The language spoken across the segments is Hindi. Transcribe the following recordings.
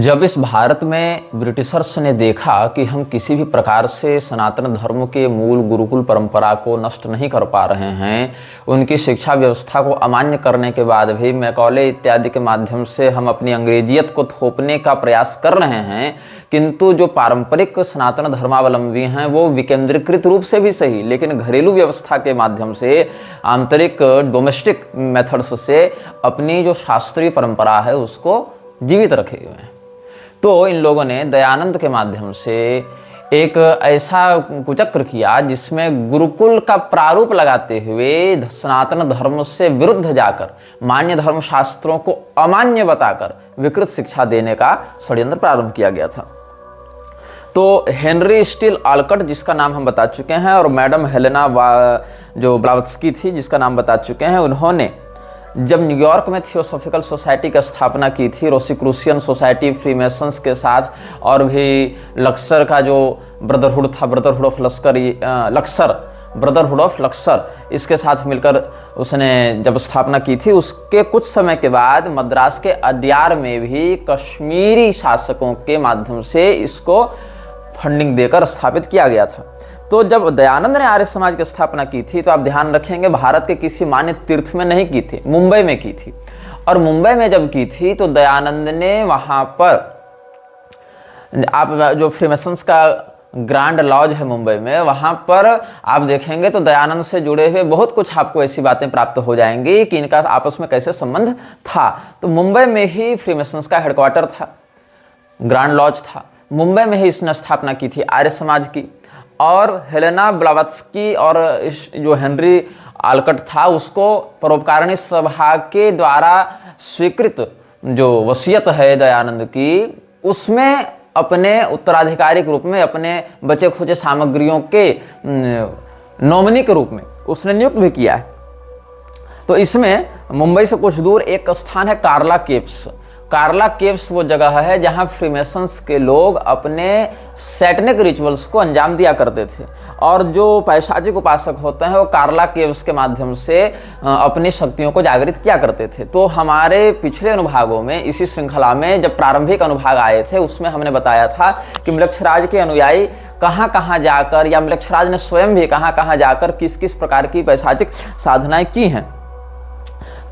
जब इस भारत में ब्रिटिशर्स ने देखा कि हम किसी भी प्रकार से सनातन धर्म के मूल गुरुकुल परंपरा को नष्ट नहीं कर पा रहे हैं, उनकी शिक्षा व्यवस्था को अमान्य करने के बाद भी मैकॉले इत्यादि के माध्यम से हम अपनी अंग्रेजियत को थोपने का प्रयास कर रहे हैं, किंतु जो पारंपरिक सनातन धर्मावलंबी हैं वो विकेंद्रीकृत रूप से भी सही लेकिन घरेलू व्यवस्था के माध्यम से, आंतरिक डोमेस्टिक मेथड्स से अपनी जो शास्त्रीय परंपरा है उसको जीवित रखे हुए हैं। तो इन लोगों ने दयानंद के माध्यम से एक ऐसा कुचक्र किया जिसमें गुरुकुल का प्रारूप लगाते हुए सनातन धर्म से विरुद्ध जाकर मान्य धर्म शास्त्रों को अमान्य बताकर विकृत शिक्षा देने का षड्यंत्र प्रारंभ किया गया था। तो हेनरी स्टील ऑलकट, जिसका नाम हम बता चुके हैं, और मैडम हेलेना जो ब्लावत्स्की थी जिसका नाम बता चुके हैं, उन्होंने जब न्यूयॉर्क में थियोसॉफिकल सोसाइटी की स्थापना की थी, रोसिक्रूसियन सोसाइटी फ्रीमेसन्स के साथ, और भी लक्सर का जो ब्रदरहुड था, ब्रदरहुड ऑफ लक्सर, इसके साथ मिलकर उसने जब स्थापना की थी, उसके कुछ समय के बाद मद्रास के अड्यार में भी कश्मीरी शासकों के माध्यम से इसको फंडिंग देकर स्थापित किया गया था। तो जब दयानंद ने आर्य समाज की स्थापना की थी तो आप ध्यान रखेंगे भारत के किसी मान्य तीर्थ में नहीं की थी, मुंबई में की थी। और मुंबई में जब की थी तो दयानंद ने वहां पर, आप जो फ्रीमेसन्स का ग्रैंड लॉज है मुंबई में, वहां पर आप देखेंगे तो दयानंद से जुड़े हुए बहुत कुछ आपको ऐसी बातें प्राप्त हो जाएंगी कि इनका आपस में कैसे संबंध था। तो मुंबई में ही फ्रीमेसन्स का हेडक्वार्टर था, ग्रैंड लॉज था, मुंबई में ही इसने स्थापना की थी आर्य समाज की। और हेलेना ब्लावत्स्की और जो हेनरी ऑलकट था उसको परोपकारिणी सभा के द्वारा स्वीकृत जो वसीयत है दयानंद की, उसमें अपने उत्तराधिकारी के रूप में अपने बचे खुचे सामग्रियों के नॉमिनी के रूप में उसने नियुक्त भी किया है। तो इसमें मुंबई से कुछ दूर एक स्थान है कार्ला केव्स। कार्ला केव्स वो जगह है जहां फ्रीमेसन्स के लोग अपने सैटनिक रिचुअल्स को अंजाम दिया करते थे, और जो पैशाचिक उपासक होते हैं वो कार्ला केव्स के माध्यम से अपनी शक्तियों को जागृत किया करते थे। तो हमारे पिछले अनुभागों में, इसी श्रृंखला में जब प्रारंभिक अनुभाग आए थे, उसमें हमने बताया था कि म्लेच्छराज के अनुयायी कहाँ कहाँ जाकर, या म्लेच्छराज ने स्वयं भी कहाँ कहाँ जाकर किस किस प्रकार की पैशाचिक साधनाएं की हैं।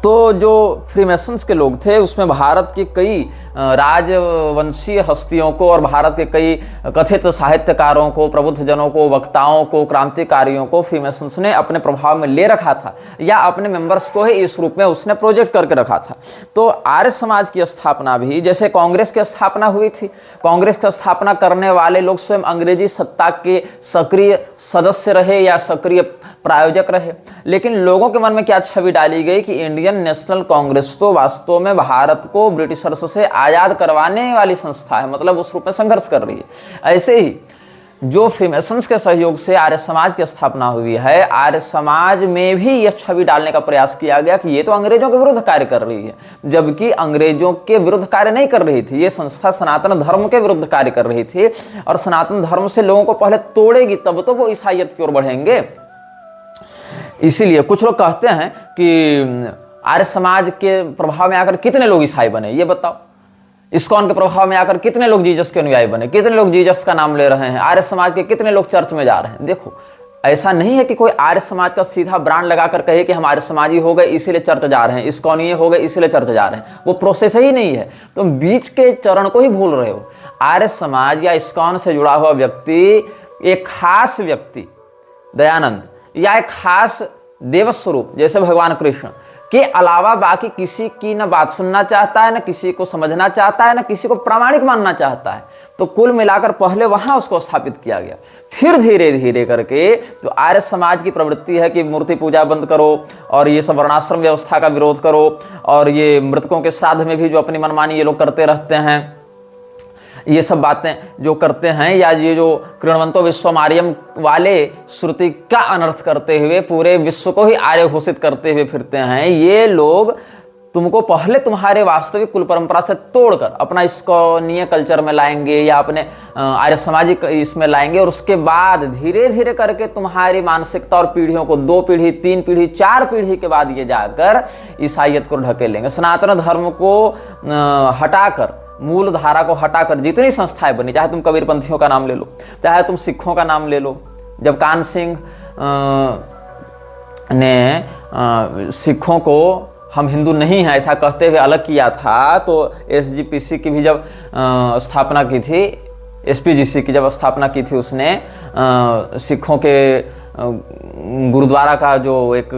तो जो फ्रीमेसन्स के लोग थे उसमें भारत के कई राजवंशीय हस्तियों को और भारत के कई कथित साहित्यकारों को, प्रबुद्ध जनों को, वक्ताओं को, क्रांतिकारियों को फ्रीमेसन्स ने अपने प्रभाव में ले रखा था, या अपने मेंबर्स को ही इस रूप में उसने प्रोजेक्ट करके रखा था। तो आर्य समाज की स्थापना भी जैसे कांग्रेस की स्थापना हुई थी, कांग्रेस की स्थापना करने वाले लोग स्वयं अंग्रेजी सत्ता के सक्रिय सदस्य रहे या सक्रिय प्रायोजक रहे, लेकिन लोगों के मन में क्या छवि डाली गई कि इंडियन नेशनल कांग्रेस तो वास्तव में भारत को ब्रिटिशर्स से आजाद करवाने वाली संस्था है, मतलब उस रूप में संघर्ष कर रही है। ऐसे ही जो फ्रीमेसन्स के सहयोग से आर्य समाज की स्थापना हुई है, आर्य समाज में भी यह छवि डालने का प्रयास किया गया कि ये तो अंग्रेजों के विरुद्ध कार्य कर रही है, जबकि अंग्रेजों के विरुद्ध कार्य नहीं कर रही थी, ये संस्था सनातन धर्म के विरुद्ध कार्य कर रही थी, और सनातन धर्म से लोगों को पहले तोड़ेगी तब तो वो ईसाईयत की ओर बढ़ेंगे। इसीलिए कुछ लोग कहते हैं कि आर्य समाज के प्रभाव में आकर कितने लोग ईसाई बने, ये बताओ। इस्कॉन के प्रभाव में आकर कितने लोग जीसस के अनुयायी बने, कितने लोग जीसस का नाम ले रहे हैं, आर्य समाज के कितने लोग चर्च में जा रहे हैं। देखो, ऐसा नहीं है कि कोई आर्य समाज का सीधा ब्रांड लगाकर कहे कि हम आर्य समाजी हो गए इसीलिए चर्च जा रहे हैं, इस्कॉनीय हो गए इसीलिए चर्च जा रहे हैं, वो प्रोसेस ही नहीं है। तुम बीच के चरण को ही भूल रहे हो। आर्य समाज या इस्कॉन से जुड़ा हुआ व्यक्ति, एक खास व्यक्ति दयानंद, या एक खास देवस्वरूप जैसे भगवान कृष्ण के अलावा बाकी किसी की न बात सुनना चाहता है, न किसी को समझना चाहता है, न किसी को प्रामाणिक मानना चाहता है। तो कुल मिलाकर पहले वहां उसको स्थापित किया गया, फिर धीरे धीरे करके जो आर्य समाज की प्रवृत्ति है कि मूर्ति पूजा बंद करो और ये सब वर्णाश्रम व्यवस्था का विरोध करो, और ये मृतकों के श्राद्ध में भी जो अपनी मनमानी ये लोग करते रहते हैं, ये सब बातें जो करते हैं, या ये जो कृण्वन्तो विश्वमार्यम वाले श्रुति का अनर्थ करते हुए पूरे विश्व को ही आर्य घोषित करते हुए फिरते हैं, ये लोग तुमको पहले तुम्हारे वास्तविक कुल परंपरा से तोड़कर अपना इस्कॉनीय कल्चर में लाएंगे या अपने आर्य सामाजिक इसमें लाएंगे, और उसके बाद धीरे धीरे करके तुम्हारी मानसिकता और पीढ़ियों को 2 पीढ़ी 3 पीढ़ी 4 पीढ़ी के बाद ये जाकर ईसाईयत को ढकेलेंगे। सनातन धर्म को हटाकर मूल धारा को हटाकर जितनी संस्थाएं बनी, चाहे तुम कबीरपंथियों का नाम ले लो, चाहे तुम सिखों का नाम ले लो, जब कान सिंह ने सिखों को हम हिंदू नहीं हैं ऐसा कहते हुए अलग किया था, तो एसजीपीसी की भी जब स्थापना की थी, एसपीजीसी की जब स्थापना की थी, उसने सिखों के गुरुद्वारा का जो एक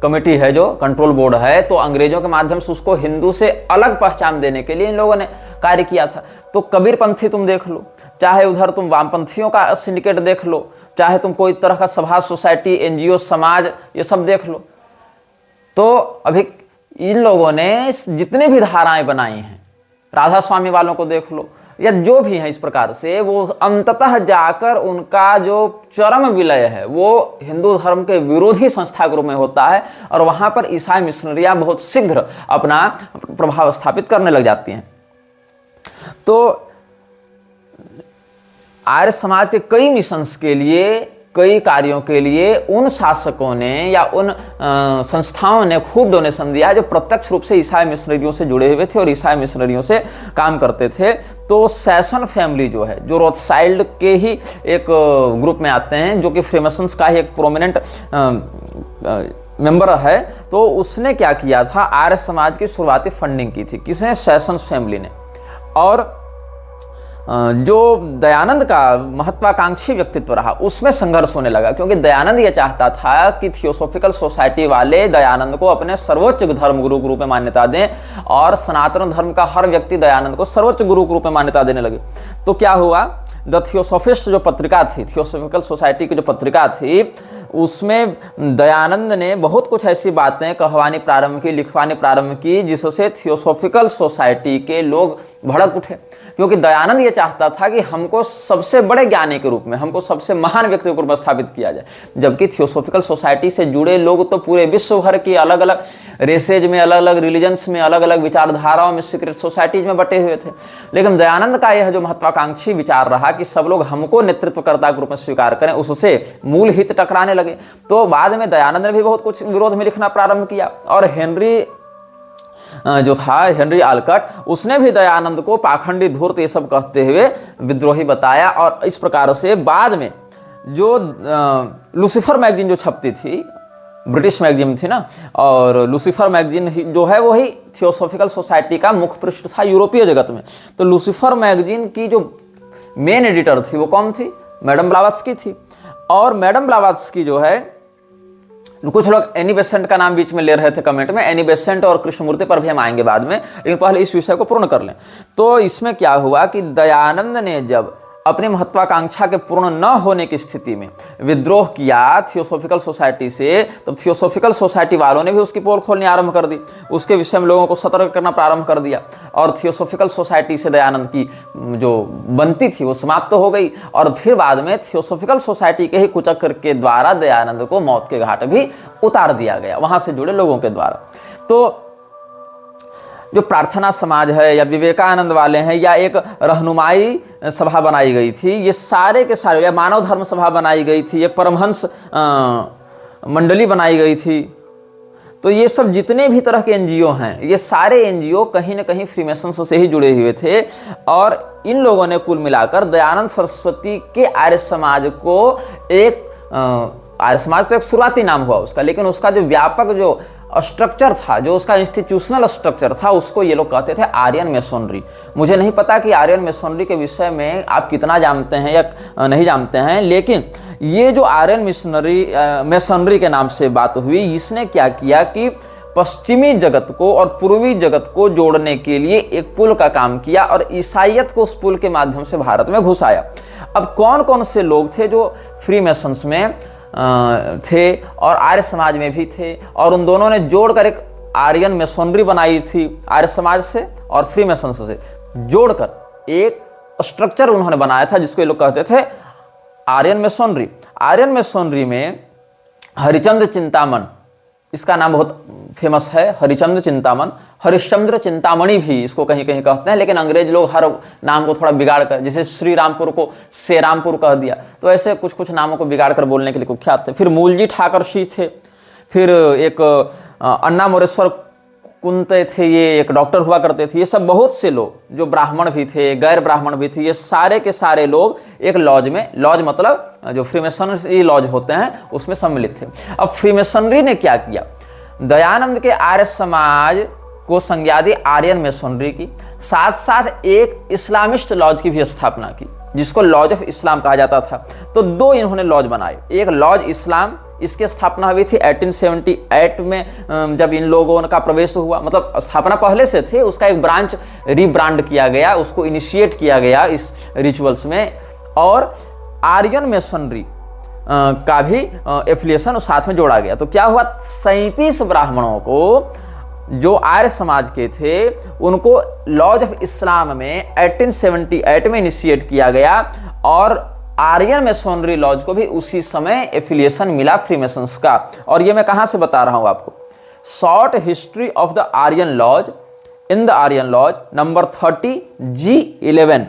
कमेटी है, जो कंट्रोल बोर्ड है, तो अंग्रेजों के माध्यम से उसको हिंदू से अलग पहचान देने के लिए इन लोगों ने कार्य किया था। तो कबीरपंथी तुम देख लो, चाहे उधर तुम वामपंथियों का सिंडिकेट देख लो, चाहे तुम कोई तरह का सभा, सोसाइटी, एनजीओ, समाज, ये सब देख लो, तो अभी इन लोगों ने जितनी भी धाराएं बनाई हैं, राधा स्वामी वालों को देख लो, या जो भी हैं इस प्रकार से, वो अंततः जाकर उनका जो चरम विलय है वो हिंदू धर्म के विरोधी संस्था के रूप में होता है, और वहां पर ईसाई मिशनरियां बहुत शीघ्र अपना प्रभाव स्थापित करने लग जाती हैं। तो आर्य समाज के कई मिशंस के लिए, कई कार्यों के लिए उन शासकों ने या उन संस्थाओं ने खूब डोनेशन दिया जो प्रत्यक्ष रूप से ईसाई मिशनरियों से जुड़े हुए थे और ईसाई मिशनरियों से काम करते थे। तो सैसन फैमिली जो है, जो रोथसाइल्ड के ही एक ग्रुप में आते हैं, जो कि फ्रीमेसन्स का ही एक प्रोमिनेंट मेंबर है, तो उसने क्या किया था, आर्य समाज की शुरुआती फंडिंग की थी। किसने? सैसन फैमिली ने। और जो दयानंद का महत्वाकांक्षी व्यक्तित्व रहा, उसमें संघर्ष होने लगा, क्योंकि दयानंद यह चाहता था कि थियोसॉफिकल सोसाइटी वाले दयानंद को अपने सर्वोच्च धर्म गुरु के रूप में मान्यता दें, और सनातन धर्म का हर व्यक्ति दयानंद को सर्वोच्च गुरु के रूप में मान्यता देने लगे। तो क्या हुआ, द थियोसॉफिस्ट जो पत्रिका थी, थियोसॉफिकल सोसाइटी की जो पत्रिका थी, उसमें दयानंद ने बहुत कुछ ऐसी बातें कहवानी प्रारंभ की, लिखवानी प्रारंभ की, जिससे थियोसॉफिकल सोसाइटी के लोग भड़क उठे। क्योंकि दयानंद ये चाहता था कि हमको सबसे बड़े ज्ञानी के रूप में, हमको सबसे महान व्यक्ति के रूप में स्थापित किया जाए, जबकि थियोसॉफिकल सोसाइटी से जुड़े लोग तो पूरे विश्व भर की अलग अलग रेसेज में, अलग अलग रिलीजन्स में, अलग अलग विचारधाराओं में, सीक्रेट सोसाइटीज में बटे हुए थे। लेकिन दयानंद का यह जो महत्वाकांक्षी विचार रहा कि सब लोग हमको नेतृत्वकर्ता के रूप में स्वीकार करें, उससे मूल हित टकराने लगे। तो बाद में दयानंद ने भी बहुत कुछ विरोध में लिखना प्रारंभ किया, और हेनरी जो था, हेनरी आलकट, उसने भी दयानंद को पाखंडी, धूर्त, ये सब कहते हुए विद्रोही बताया। और इस प्रकार से बाद में जो लूसीफर मैगजीन जो छपती थी, ब्रिटिश मैगजीन थी ना, और लूसीफर मैगजीन जो है वही थियोसॉफिकल सोसाइटी का मुख्य पृष्ठ था यूरोपीय जगत में। तो लूसीफर मैगजीन की जो मेन एडिटर थी वो कौन थी? मैडम ब्लावत्स्की थी। और मैडम ब्लावत्स्की जो है, कुछ लोग एनी बेसेंट का नाम बीच में ले रहे थे कमेंट में, एनी बेसेंट और कृष्णमूर्ति पर भी हम आएंगे बाद में, लेकिन पहले इस विषय को पूर्ण कर लें। तो इसमें क्या हुआ कि दयानंद ने जब अपनी महत्वाकांक्षा के पूर्ण न होने की स्थिति में विद्रोह किया थियोसॉफिकल सोसाइटी से, तो थियोसॉफिकल सोसाइटी वालों ने भी उसकी पोल खोलनी आरंभ कर दी, उसके विषय में लोगों को सतर्क करना प्रारंभ कर दिया, और थियोसॉफिकल सोसाइटी से दयानंद की जो बनती थी वो समाप्त हो गई। और फिर बाद में थियोसॉफिकल सोसाइटी के ही कुचक्र के द्वारा दयानंद को मौत के घाट भी उतार दिया गया, वहां से जुड़े लोगों के द्वारा। तो जो प्रार्थना समाज है, या विवेकानंद वाले हैं, या एक रहनुमाई सभा बनाई गई थी, ये सारे के सारे, या मानव धर्म सभा बनाई गई थी, एक परमहंस मंडली बनाई गई थी, तो ये सब जितने भी तरह के एनजीओ हैं, ये सारे एनजीओ कहीं ना कहीं फ्रीमेसन्स से ही जुड़े हुए थे। और इन लोगों ने कुल मिलाकर दयानंद सरस्वती के आर्य समाज को एक आर्य समाज तो एक शुरुआती नाम हुआ उसका, लेकिन उसका जो व्यापक जो स्ट्रक्चर था, जो उसका इंस्टीट्यूशनल स्ट्रक्चर था, उसको ये लोग कहते थे आर्यन मेसोनरी। मुझे नहीं पता कि आर्यन मेसोनरी के विषय में आप कितना जानते हैं या नहीं जानते हैं, लेकिन ये जो आर्यन मेसोनरी के नाम से बात हुई, इसने क्या किया कि पश्चिमी जगत को और पूर्वी जगत को जोड़ने के लिए एक पुल का काम किया, और ईसाइयत को उस पुल के माध्यम से भारत में घुसाया। अब कौन कौन से लोग थे जो फ्री मेसन्स में थे और आर्य समाज में भी थे, और उन दोनों ने जोड़कर एक आर्यन मेसोनरी बनाई थी, आर्य समाज से और फ्री मेसन से जोड़कर एक स्ट्रक्चर उन्होंने बनाया था, जिसको ये लोग कहते थे आर्यन मेसोनरी। आर्यन मेसोनरी में हरिचंद्र चिंतामण, इसका नाम बहुत फेमस है, हरिचंद्र चिंतामण, हरिश्चंद्र चिंतामणि भी इसको कहीं कहीं कहते हैं, लेकिन अंग्रेज लोग हर नाम को थोड़ा बिगाड़ कर, जैसे श्री रामपुर को सेरामपुर कह दिया, तो ऐसे कुछ कुछ नामों को बिगाड़ कर बोलने के लिए कुख्यात थे। फिर मूलजी ठाकरसी थे, फिर एक अन्ना मोरेश्वर कुंते थे, ये एक डॉक्टर हुआ करते थे, ये सब बहुत से लोग जो ब्राह्मण भी थे, गैर ब्राह्मण भी थे, ये सारे के सारे लोग एक लॉज में, लॉज मतलब जो फ्रीमेसनरी लॉज होते हैं उसमें सम्मिलित थे। अब फ्रीमेसनरी ने क्या किया, दयानंद के आर्य समाज को संज्ञा दी आर्यन मेसोनरी की, साथ साथ एक इस्लामिस्ट लॉज की भी स्थापना की जिसको लॉज ऑफ इस्लाम कहा जाता था। तो दो इन्होंने लॉज बनाए, एक लॉज इस्लाम, इसकी स्थापना हुई थी 1878 में जब इन लोगों का प्रवेश हुआ, मतलब स्थापना पहले से थे, उसका एक ब्रांच रीब्रांड किया गया, उसको इनिशिएट किया गया इस रिचुअल्स में, और आर्यन मेसनरी का भी एफिलिएशन साथ में जोड़ा गया। तो क्या हुआ, 37 ब्राह्मणों को जो आर्य समाज के थे उनको लॉज ऑफ इस्लाम में 1878 में इनिशिएट किया गया, और आर्यन मेसोनरी लॉज को भी उसी समय एफिलिएशन मिला फ्रीमेसन्स का। और ये मैं कहां से बता रहा हूं आपको, short history of the Aryan lodge in the Aryan lodge number 30 G11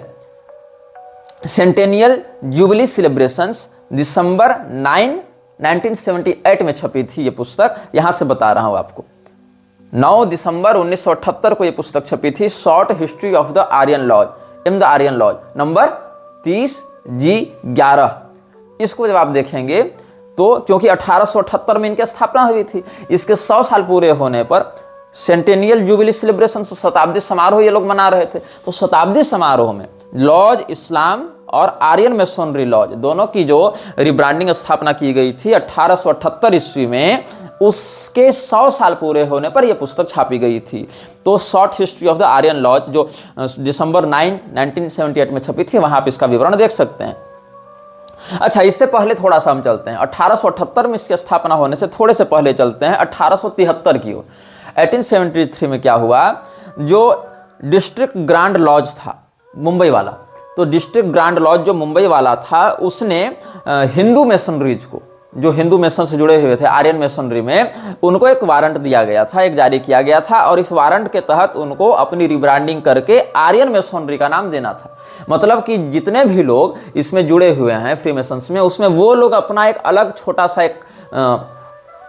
centennial jubilee celebrations December 9 1978 में छपी थी ये पुस्तक, यहां से बता रहा हूं आपको। 9 दिसंबर 1978 को ये पुस्तक छपी थी, short history of the Aryan lodge in the Aryan lodge number 30 G11। इसको जब आप देखेंगे तो क्योंकि 1878 में इनकी स्थापना हुई थी, इसके 100 साल पूरे होने पर सेंटेनियल जुबिली सेलिब्रेशन, शताब्दी समारोह ये लोग मना रहे थे। तो शताब्दी समारोह में लॉज इस्लाम और आर्यन मेसोनरी लॉज दोनों की जो रिब्रांडिंग स्थापना की गई थी 1878 ईस्वी में, उसके 100 साल पूरे होने पर यह पुस्तक छापी गई थी। तो short history of the Aryan lodge जो दिसंबर 9 1978 में छपी थी, वहां आप इसका विवरण देख सकते हैं। अच्छा, इससे पहले थोड़ा सा हम चलते हैं, 1878 में इसकी स्थापना होने से थोड़े से पहले चलते हैं 1873 की ओर। 1873 में क्या हुआ, जो डिस्ट्रिक्ट ग्रांड लॉज था मुंबई वाला, तो डिस्ट्रिक्ट ग्रांड लॉज जो मुंबई वाला था उसने हिंदू मेसनरीज को, जो हिंदू मेसन से जुड़े हुए थे आर्यन मेसनरी में, उनको एक वारंट दिया गया था, एक जारी किया गया था, और इस वारंट के तहत उनको अपनी रिब्रांडिंग करके आर्यन मेसनरी का नाम देना था। मतलब कि जितने भी लोग इसमें जुड़े हुए हैं फ्री मेसन्स में, उसमें वो लोग अपना एक अलग छोटा सा एक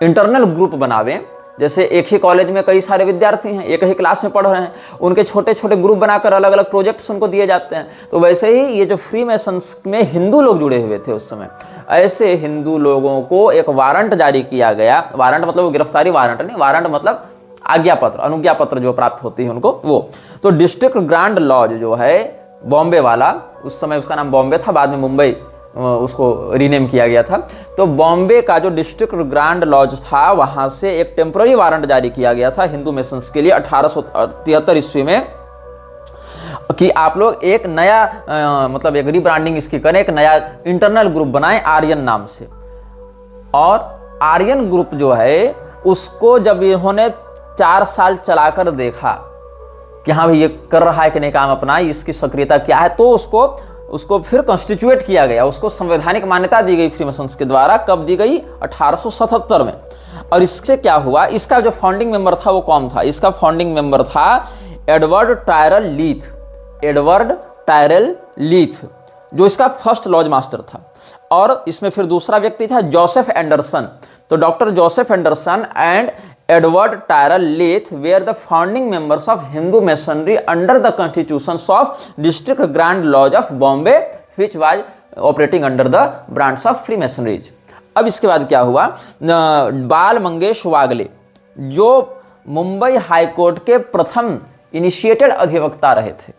इंटरनल ग्रुप बनावें। जैसे एक ही कॉलेज में कई सारे विद्यार्थी हैं, एक ही क्लास में पढ़ रहे हैं, उनके छोटे छोटे ग्रुप बनाकर अलग अलग प्रोजेक्ट्स उनको दिए जाते हैं। तो वैसे ही ये जो फ्री मेसन्स में हिंदू लोग जुड़े हुए थे उस समय, ऐसे हिंदू लोगों को एक वारंट जारी किया गया। वारंट मतलब वो गिरफ्तारी वारंट नहीं, वारंट मतलब आज्ञा पत्र, अनुज्ञा पत्र जो प्राप्त होती है उनको, वो। तो डिस्ट्रिक्ट ग्रांड लॉज जो है बॉम्बे वाला, उस समय उसका नाम बॉम्बे था, बाद में मुंबई उसको रीनेम किया गया था। तो बॉम्बे का जो डिस्ट्रिक्ट ग्रांड लॉज था, वहां से एक टेम्पररी वारंट जारी किया गया था हिंदू मेसन्स के लिए 1873 ईस्वी में, कि आप लोग एक नया मतलब एक रीब्रांडिंग इसकी करें, एक नया इंटरनल ग्रुप बनाएं आर्यन नाम से। और आर्यन ग्रुप जो है उसको जब इन्होंने 4 साल चलाकर देखा कि हाँ भाई ये कर रहा है कि नहीं काम अपना, इसकी सक्रियता क्या है, तो उसको फिर कॉन्स्टिट्यूएट किया गया, उसको संवैधानिक मान्यता दी गई फ्रीमेसन्स के द्वारा। कब दी गई? 1877 में। और इससे क्या हुआ, इसका जो फाउंडिंग मेंबर था वो कौन था? इसका फाउंडिंग मेंबर था एडवर्ड टायरल लीथ। एडवर्ड टायरल लीथ जो इसका फर्स्ट लॉज मास्टर था। और इसमें फिर दूसरा व्यक्ति था जोसेफ एंडरसन। तो doctor Joseph Anderson and Edward Tyrrell Leith were the founding members of Hindu Masonry under the constitutions of District Grand Lodge of Bombay, which was operating under the branch of Freemasonry. अब इसके बाद क्या हुआ, बाल मंगेश वागले जो मुंबई हाईकोर्ट के प्रथम इनिशिएटेड अधिवक्ता रहे थे,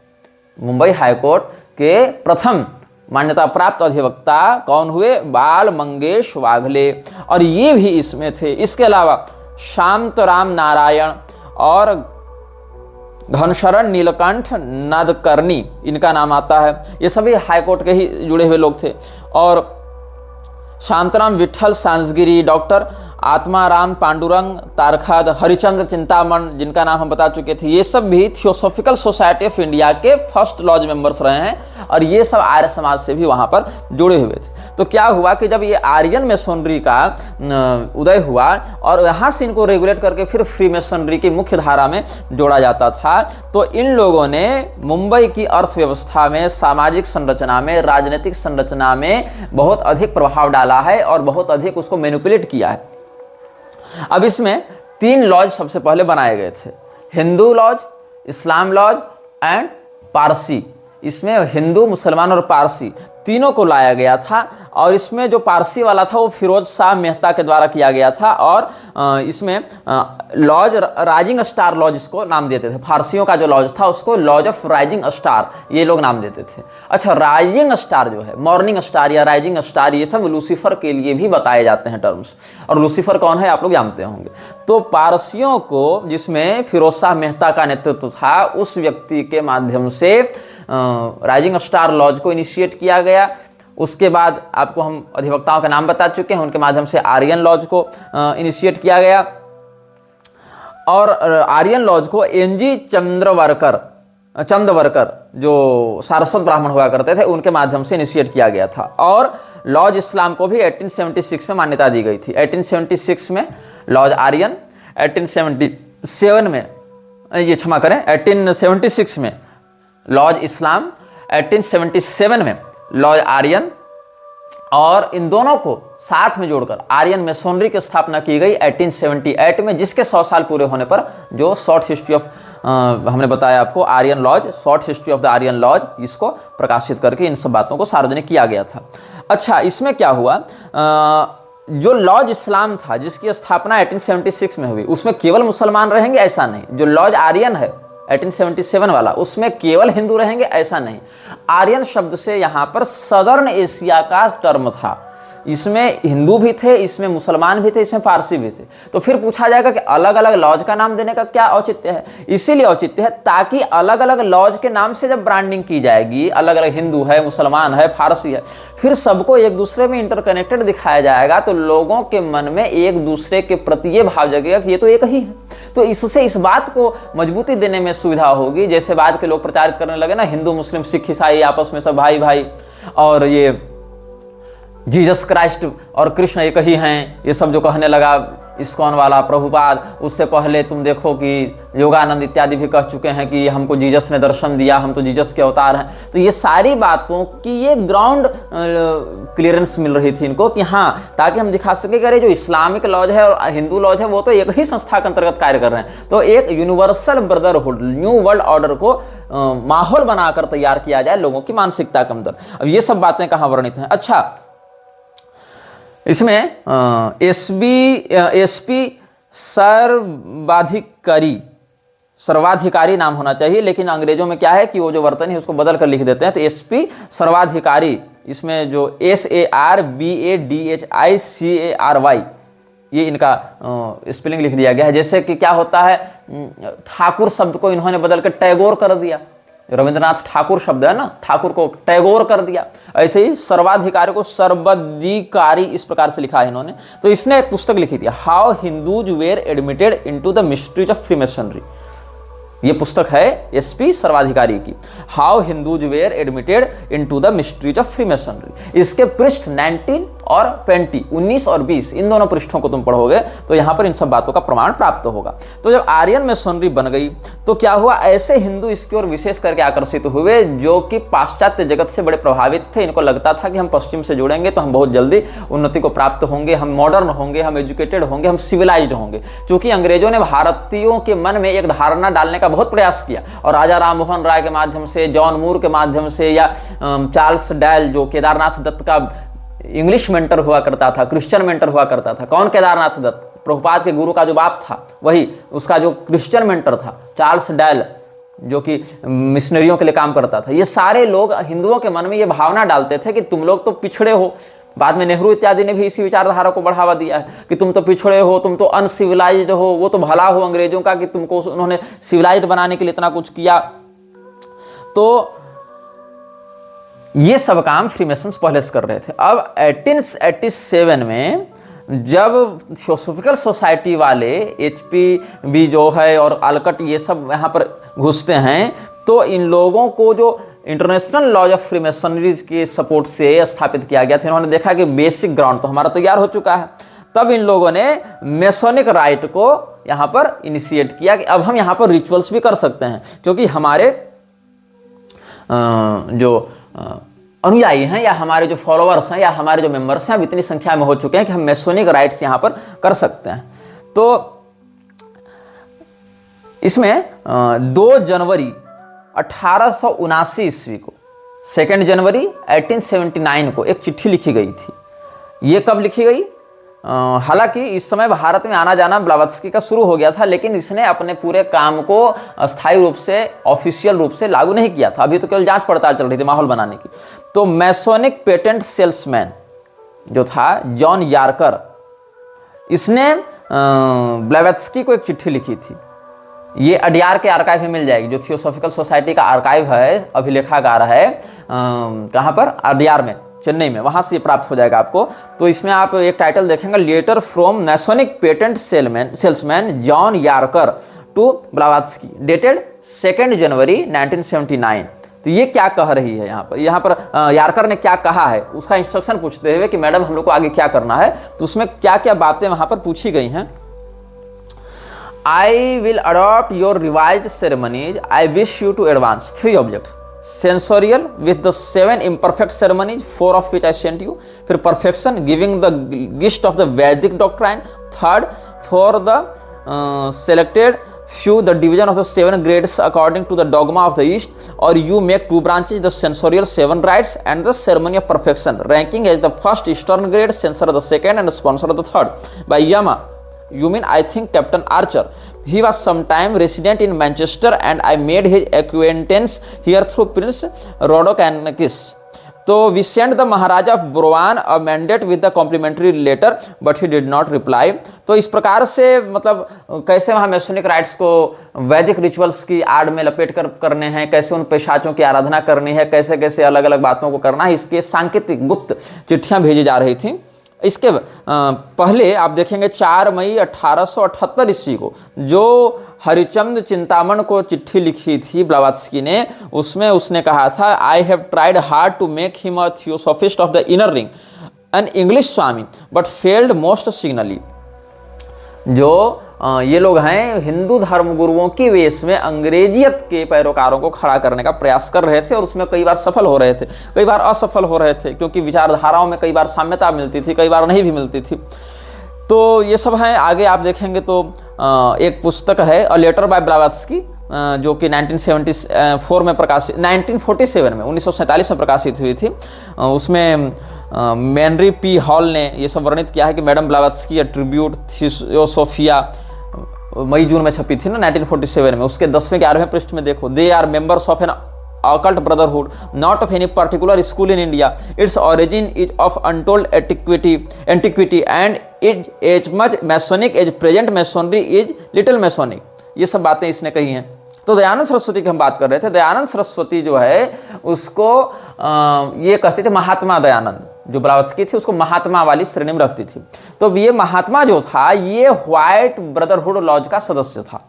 मुंबई हाईकोर्ट के प्रथम मान्यता प्राप्त अधिवक्ता कौन हुए? बाल मंगेश वागले। और ये भी इसमें थे। इसके अलावा शांतराम नारायण और घनशरण नीलकंठ नादकर्णी इनका नाम आता है। ये सभी हाईकोर्ट के ही जुड़े हुए लोग थे। और शांतराम विठल सांसगिरी, डॉक्टर आत्माराम पांडुरंग तारखद, हरिचंद्र चिंतामण जिनका नाम हम बता चुके थे, ये सब भी थियोसॉफिकल सोसाइटी ऑफ इंडिया के फर्स्ट लॉज मेंबर्स रहे हैं। और ये सब आर्य समाज से भी वहां पर जुड़े हुए थे। तो क्या हुआ कि जब ये आर्यन मेसोनरी का उदय हुआ और यहाँ से इनको रेगुलेट करके फिर फ्री मेसोनरी की मुख्य धारा में जोड़ा जाता था, तो इन लोगों ने मुंबई की अर्थव्यवस्था में, सामाजिक संरचना में, राजनीतिक संरचना में बहुत अधिक प्रभाव डाला है और बहुत अधिक उसको मैनिपुलेट किया है। अब इसमें 3 लॉज सबसे पहले बनाए गए थे। Hindu lodge, Islam lodge and Parsi. इसमें हिंदू, मुसलमान और पारसी तीनों को लाया गया था। और इसमें जो पारसी वाला था वो फिरोज शाह मेहता के द्वारा किया गया था। और इसमें लॉज राइजिंग स्टार लॉज इसको नाम देते थे। फारसियों का जो लॉज था उसको लॉज ऑफ राइजिंग स्टार ये लोग नाम देते थे। अच्छा, राइजिंग स्टार जो है, मॉर्निंग स्टार या राइजिंग स्टार, ये सब लूसीफर के लिए भी बताए जाते हैं टर्म्स। और लूसीफर कौन है आप लोग जानते होंगे। तो पारसियों को, जिसमें फिरोज शाह मेहता का नेतृत्व था, उस व्यक्ति के माध्यम से राइजिंग स्टार लॉज को इनिशिएट किया गया। उसके बाद आपको हम अधिवक्ताओं का नाम बता चुके हैं, उनके माध्यम से आर्यन लॉज को इनिशिएट किया गया। और आर्यन लॉज को एनजी चंद्रवरकर जो सारस्वत ब्राह्मण हुआ करते थे, उनके माध्यम से इनिशिएट किया गया था। और लॉज इस्लाम को भी 1876 में मान्यता दी गई थी। 1876 में लॉज आर्यन, 1877 में, ये क्षमा करें, 1876 में लॉज इस्लाम, 1877 में लॉज आर्यन, और इन दोनों को साथ में जोड़कर आर्यन मेसोनरी की स्थापना की गई 1878 में, जिसके 100 साल पूरे होने पर जो शॉर्ट हिस्ट्री ऑफ हमने बताया आपको Aryan lodge, short history of the Aryan lodge, इसको प्रकाशित करके इन सब बातों को सार्वजनिक किया गया था। अच्छा, इसमें क्या हुआ, जो लॉज इस्लाम था जिसकी स्थापना 1876 में हुई, उसमें केवल मुसलमान रहेंगे ऐसा नहीं। जो लॉज आर्यन है 1877 वाला, उसमें केवल हिंदू रहेंगे ऐसा नहीं। आर्यन शब्द से यहाँ पर सदर्न एशिया का टर्म था। इसमें हिंदू भी थे, इसमें मुसलमान भी थे, इसमें पारसी भी थे। तो फिर पूछा जाएगा कि अलग अलग लॉज का नाम देने का क्या औचित्य है। इसीलिए औचित्य है ताकि अलग अलग लॉज के नाम से जब ब्रांडिंग की जाएगी, अलग अलग हिंदू है, मुसलमान है, फारसी है, फिर सबको एक दूसरे में इंटरकनेक्टेड दिखाया जाएगा, तो लोगों के मन में एक दूसरे के प्रति ये भाव जगेगा कि ये तो एक ही है। तो इससे इस बात को मजबूती देने में सुविधा होगी। जैसे बाद के लोग प्रचारित करने लगे ना, हिंदू मुस्लिम सिख ईसाई आपस में सब भाई भाई, और ये जीसस क्राइस्ट और कृष्ण एक ही हैं, ये सब जो कहने लगा इस्कॉन वाला प्रभुपाद। उससे पहले तुम देखो कि योगानंद इत्यादि भी कह चुके हैं कि हमको जीसस ने दर्शन दिया, हम तो जीसस के अवतार हैं। तो ये सारी बातों की ये ग्राउंड क्लियरेंस मिल रही थी इनको कि हाँ, ताकि हम दिखा सके कि अरे जो इस्लामिक लॉज है और हिंदू लॉज है वो तो एक ही संस्था के अंतर्गत कार्य कर रहे हैं। तो एक universal brotherhood, new world order को माहौल बनाकर तैयार किया जाए लोगों की मानसिकता के अंदर। अब ये सब बातें कहाँ वर्णित हैं। अच्छा, इसमें एसपी सर्वाधिकारी नाम होना चाहिए, लेकिन अंग्रेजों में क्या है कि वो जो वर्तन है उसको बदल कर लिख देते हैं। तो एसपी सर्वाधिकारी, इसमें जो SARBADHICARY ये इनका स्पेलिंग लिख दिया गया है। जैसे कि क्या होता है, ठाकुर शब्द को इन्होंने बदल कर टैगोर कर दिया। रविंद्रनाथ ठाकुर शब्द है ना, ठाकुर को टैगोर कर दिया। ऐसे ही सर्वाधिकारी को सर्वाधिकारी इस प्रकार से लिखा है इन्होंने। तो इसने एक पुस्तक लिखी थी, how Hindus were admitted into the mysteries of freemasonry. ये पुस्तक है एसपी सर्वाधिकारी की, how Hindus were admitted into the mysteries of freemasonry. इसके पृष्ठ 19 और 20, 19 और 20, इन दोनों पृष्ठों को तुम पढ़ोगे तो यहां पर इन सब बातों का प्रमाण प्राप्त होगा। तो जब आर्यन मेसोनरी बन गई तो क्या हुआ, ऐसे हिंदू इसकी ओर विशेष करके आकर्षित हुए जो कि पाश्चात्य जगत से बड़े प्रभावित थे। इनको लगता था कि हम पश्चिम से जुड़ेंगे तो हम बहुत जल्दी उन्नति को प्राप्त होंगे, हम मॉडर्न होंगे, हम एजुकेटेड होंगे, हम सिविलाइज्ड होंगे। क्योंकि अंग्रेजों ने भारतीयों के मन में एक धारणा डालने का बहुत प्रयास किया, और राजा राम मोहन राय के माध्यम से, जॉन मूर के माध्यम से, या चार्ल्स डायल जो केदारनाथ दत्त का इंग्लिश मेंटर हुआ करता था, क्रिश्चियन मेंटर हुआ करता था। कौन केदारनाथ दत्त? प्रभुपाद के गुरु का जो बाप था वही, उसका जो क्रिश्चियन मेंटर था चार्ल्स डायल, जो कि मिशनरियों के लिए काम करता था। ये सारे लोग हिंदुओं के मन में ये भावना डालते थे कि तुम लोग तो पिछड़े हो। बाद में नेहरू इत्यादि ने भी इसी विचारधारा को बढ़ावा दिया है कि तुम तो पिछड़े हो, तुम तो अनसिविलाइज्ड हो। वो तो भला हो अंग्रेजों का कि तुमको उन्होंने सिविलाइज्ड बनाने के लिए इतना कुछ किया। तो ये सब काम फ्रीमेसन्स पहले से कर रहे थे। अब 1887 में जब थियोसॉफिकल सोसाइटी वाले HP जो है और आलकट ये सब यहाँ पर घुसते हैं, तो इन लोगों को जो इंटरनेशनल लॉज ऑफ फ्रीमेसनरीज के सपोर्ट से स्थापित किया गया था, इन्होंने देखा कि बेसिक ग्राउंड तो हमारा तैयार हो चुका है। तब इन लोगों ने मेसोनिक राइट को यहाँ पर इनिशिएट किया कि अब हम यहाँ पर रिचुअल्स भी कर सकते हैं, क्योंकि हमारे जो अनुयायी हैं या हमारे जो फॉलोअर्स हैं या हमारे जो मेंबर्स हैं अब इतनी संख्या में हो चुके हैं कि हम मेसोनिक राइट्स यहाँ पर कर सकते हैं। तो इसमें 2 जनवरी 1879 ईस्वी को, 2 जनवरी 1879 को एक चिट्ठी लिखी गई थी। ये कब लिखी गई? हालांकि इस समय भारत में आना जाना ब्लावत्स्की का शुरू हो गया था, लेकिन इसने अपने पूरे काम को स्थायी रूप से, ऑफिशियल रूप से लागू नहीं किया था। अभी तो केवल जांच पड़ताल चल रही थी माहौल बनाने की। तो मैसोनिक पेटेंट सेल्समैन जो था जॉन यार्कर, इसने ब्लावत्स्की को एक चिट्ठी लिखी थी। ये अडियार के आर्काइव में मिल जाएगी, जो थियोसॉफिकल सोसाइटी का आर्काइव है, अभिलेखागार है, कहाँ पर? अडियार में, चेन्नई में, वहां से ये प्राप्त हो जाएगा आपको। तो इसमें आप एक टाइटल देखेंगे, letter from Masonic patent salesman John Yarker to Blavatsky, dated 2 January 1979। तो ये क्या कह रही है यहाँ पर यार्कर ने क्या कहा है, उसका इंस्ट्रक्शन पूछते हुए कि मैडम हम लोग को आगे क्या करना है। तो उसमें क्या क्या बातें वहां पर पूछी गई हैं। I will adopt your revised ceremonies. I wish you to advance 3 objects. Sensorial with the 7 imperfect ceremonies, 4 of which I sent you. फिर perfection, giving the gist of the Vedic doctrine. Third, for the selected few, the division of the 7 grades according to the dogma of the East. Or you make 2 branches, the sensorial 7 rites and the ceremony of perfection. Ranking as the first Eastern grade, censor of the second, and sponsor of the third. By Yama. You mean, I think, Captain Archer. He was sometime resident in Manchester and I made his acquaintance here through Prince Rodokannakis. So we sent the Maharaja of Burwan a mandate with the complimentary letter, but he did not reply. तो इस प्रकार से मतलब कैसे वहाँ मैसोनिक राइट्स को वैदिक रिचुअल्स की आड़ में लपेट कर करने हैं, कैसे उन पेशाचों की आराधना करनी है, कैसे कैसे अलग अलग बातों को करना है, इसके सांकेतिक गुप्त चिट्ठियाँ भेजी जा रही थी। इसके पहले आप देखेंगे 4 मई 1878 ईस्वी को जो हरिचंद चिंतामण को चिट्ठी लिखी थी ब्लावत्स्की ने, उसमें उसने कहा था, I have tried hard to make him a theosophist of the inner ring, an English swami, but failed most signally. जो ये लोग हैं हिंदू धर्मगुरुओं की वेश में अंग्रेजियत के पैरोकारों को खड़ा करने का प्रयास कर रहे थे, और उसमें कई बार सफल हो रहे थे, कई बार असफल हो रहे थे, क्योंकि विचारधाराओं में कई बार साम्यता मिलती थी, कई बार नहीं भी मिलती थी। तो ये सब हैं। आगे आप देखेंगे तो एक पुस्तक है अ लेटर बाय ब्लावत्स्की, जो कि 1974 में प्रकाशित, 1947 में 1947 में प्रकाशित हुई थी। उसमें मेनरी पी हॉल ने ये सब वर्णित किया है कि मैडम ब्लावत्स्की ट्रिब्यूट थियोसोफिया मई जून में छपी थी ना 1947 में, उसके 10वें 11वें पृष्ठ में देखो, they are members of an occult brotherhood, not of any particular school in India. Its origin is of untold antiquity and is as much Masonic as present Masonry is little Masonic. ये सब बातें इसने कही हैं। तो दयानंद सरस्वती की हम बात कर रहे थे। दयानंद सरस्वती जो है उसको ये कहते थे महात्मा दयानंद, जो ब्लावत्स्की थी उसको महात्मा वाली श्रेणी में रखती थी। तो ये महात्मा जो था ये व्हाइट ब्रदरहुड लॉज का सदस्य था।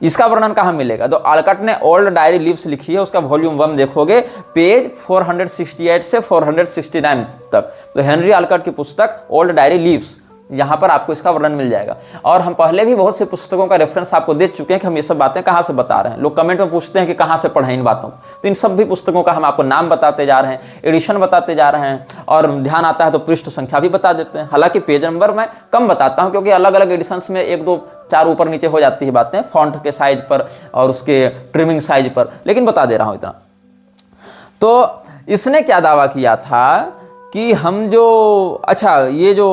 इसका वर्णन कहाँ मिलेगा? तो आलकट ने ओल्ड डायरी लीव्स लिखी है, उसका वॉल्यूम 1 देखोगे, पेज 468 से 469 तक। तो हेनरी आलकट की पुस्तक ओल्ड डायरी लीव्स, यहाँ पर आपको इसका वर्णन मिल जाएगा। और हम पहले भी बहुत सी पुस्तकों का रेफरेंस आपको दे चुके हैं कि हम ये सब बातें कहाँ से बता रहे हैं। लोग कमेंट में पूछते हैं कि कहाँ से पढ़ें इन बातों को, तो इन सब भी पुस्तकों का हम आपको नाम बताते जा रहे हैं, एडिशन बताते जा रहे हैं, और ध्यान आता है तो पृष्ठ संख्या भी बता देते हैं। हालांकि पेज नंबर मैं कम बताता हूँ, क्योंकि अलग अलग एडिशंस में 1 2 4 ऊपर नीचे हो जाती है बातें, फॉन्ट के साइज पर और उसके ट्रिमिंग साइज पर, लेकिन बता दे रहा हूँ इतना। तो इसने क्या दावा किया था कि हम जो, अच्छा ये जो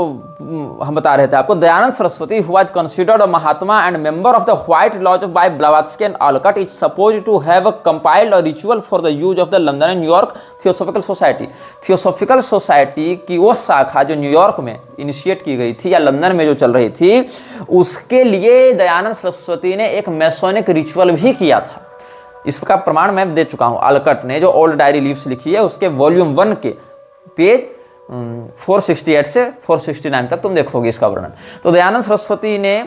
हम बता रहे थे आपको, Dayanand Saraswati who was considered a mahatma and member of the white lodge by Blavatsky and Olcott is supposed to have compiled a ritual for the use of the London and New York theosophical society. Theosophical society की वो शाखा जो न्यूयॉर्क में इनिशिएट की गई थी या लंदन में जो चल रही थी, उसके लिए दयानंद सरस्वती ने एक मैसोनिक रिचुअल भी किया था। इसका प्रमाण मैं दे चुका हूं। आलकट ने जो ओल्ड डायरी लीव्स लिखी है उसके वॉल्यूम 1 के पेज 468 से 469 तक तुम देखोगे इसका वर्णन। तो दयानंद सरस्वती ने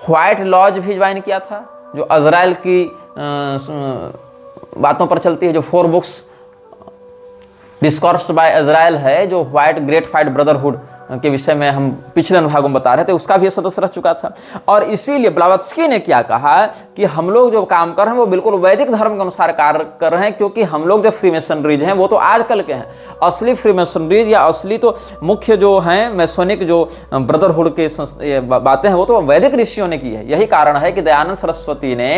व्हाइट लॉज भी ज्वाइन किया था, जो अजराइल की बातों पर चलती है, जो 4 बुक्स डिस्कॉर्स्ड बाय अजराइल है, जो व्हाइट ग्रेट व्हाइट ब्रदरहुड के विषय में हम पिछले अनुभागों में बता रहे थे, उसका भी सदस्य रह चुका था। और इसीलिए ब्लावत्स्की ने क्या कहा कि हम लोग जो काम कर रहे हैं वो बिल्कुल वैदिक धर्म के अनुसार कार्य कर रहे हैं, क्योंकि हम लोग जो फ्रीमेसनरीज हैं वो तो आजकल के हैं। असली फ्रीमेसनरीज या असली तो मुख्य जो हैं मैसोनिक जो ब्रदरहुड के बातें हैं वो तो वैदिक ऋषियों ने की है। यही कारण है कि दयानंद सरस्वती ने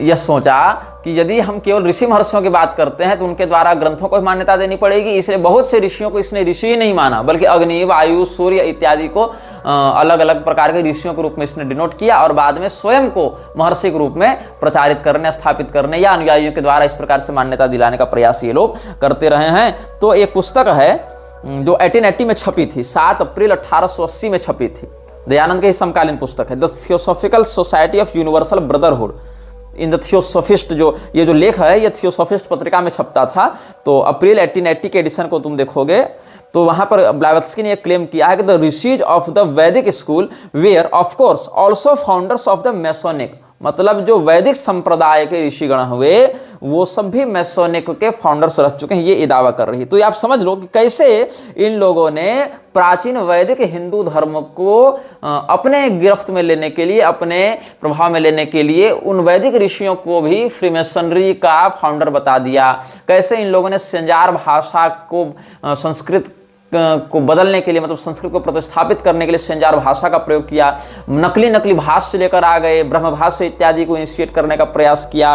यह सोचा कि यदि हम केवल ऋषि महर्षियों की बात करते हैं तो उनके द्वारा ग्रंथों को मान्यता देनी पड़ेगी। इसलिए बहुत से ऋषियों को इसने ऋषि ही नहीं माना, बल्कि अग्नि, वायु, सूर्य इत्यादि को अलग अलग प्रकार के ऋषियों के रूप में इसने डिनोट किया, और बाद में स्वयं को महर्षि के रूप में प्रचारित करने, स्थापित करने या अनुयायियों के द्वारा इस प्रकार से मान्यता दिलाने का प्रयास ये लोग करते रहे हैं। तो एक पुस्तक है जो 1880 में छपी थी, 7 अप्रैल 1880 में छपी थी, दयानंद के ही समकालीन पुस्तक है, the theosophical society of universal brotherhood in the theosophist. जो ये जो लेख है ये थियोसॉफिस्ट पत्रिका में छपता था। तो अप्रैल 1880 के एडिशन को तुम देखोगे तो वहां पर ब्लावत्स्की ने क्लेम किया है कि the rishis of the Vedic school where of course also founders of the Masonic, मतलब जो वैदिक संप्रदाय के ऋषिगण हुए वो सब भी मैसोनिक के फाउंडर्स रह चुके हैं, ये दावा कर रही। तो ये आप समझ लो कि कैसे इन लोगों ने प्राचीन वैदिक हिंदू धर्म को अपने गिरफ्त में लेने के लिए, अपने प्रभाव में लेने के लिए उन वैदिक ऋषियों को भी फ्रीमेसनरी का फाउंडर बता दिया। कैसे इन लोगों ने संजार भाषा को संस्कृत को बदलने के लिए, मतलब संस्कृत को प्रतिस्थापित करने के लिए संजार भाषा का प्रयोग किया, नकली भाष्य लेकर आ गए, ब्रह्म भाष्य इत्यादि को इनिशिएट करने का प्रयास किया।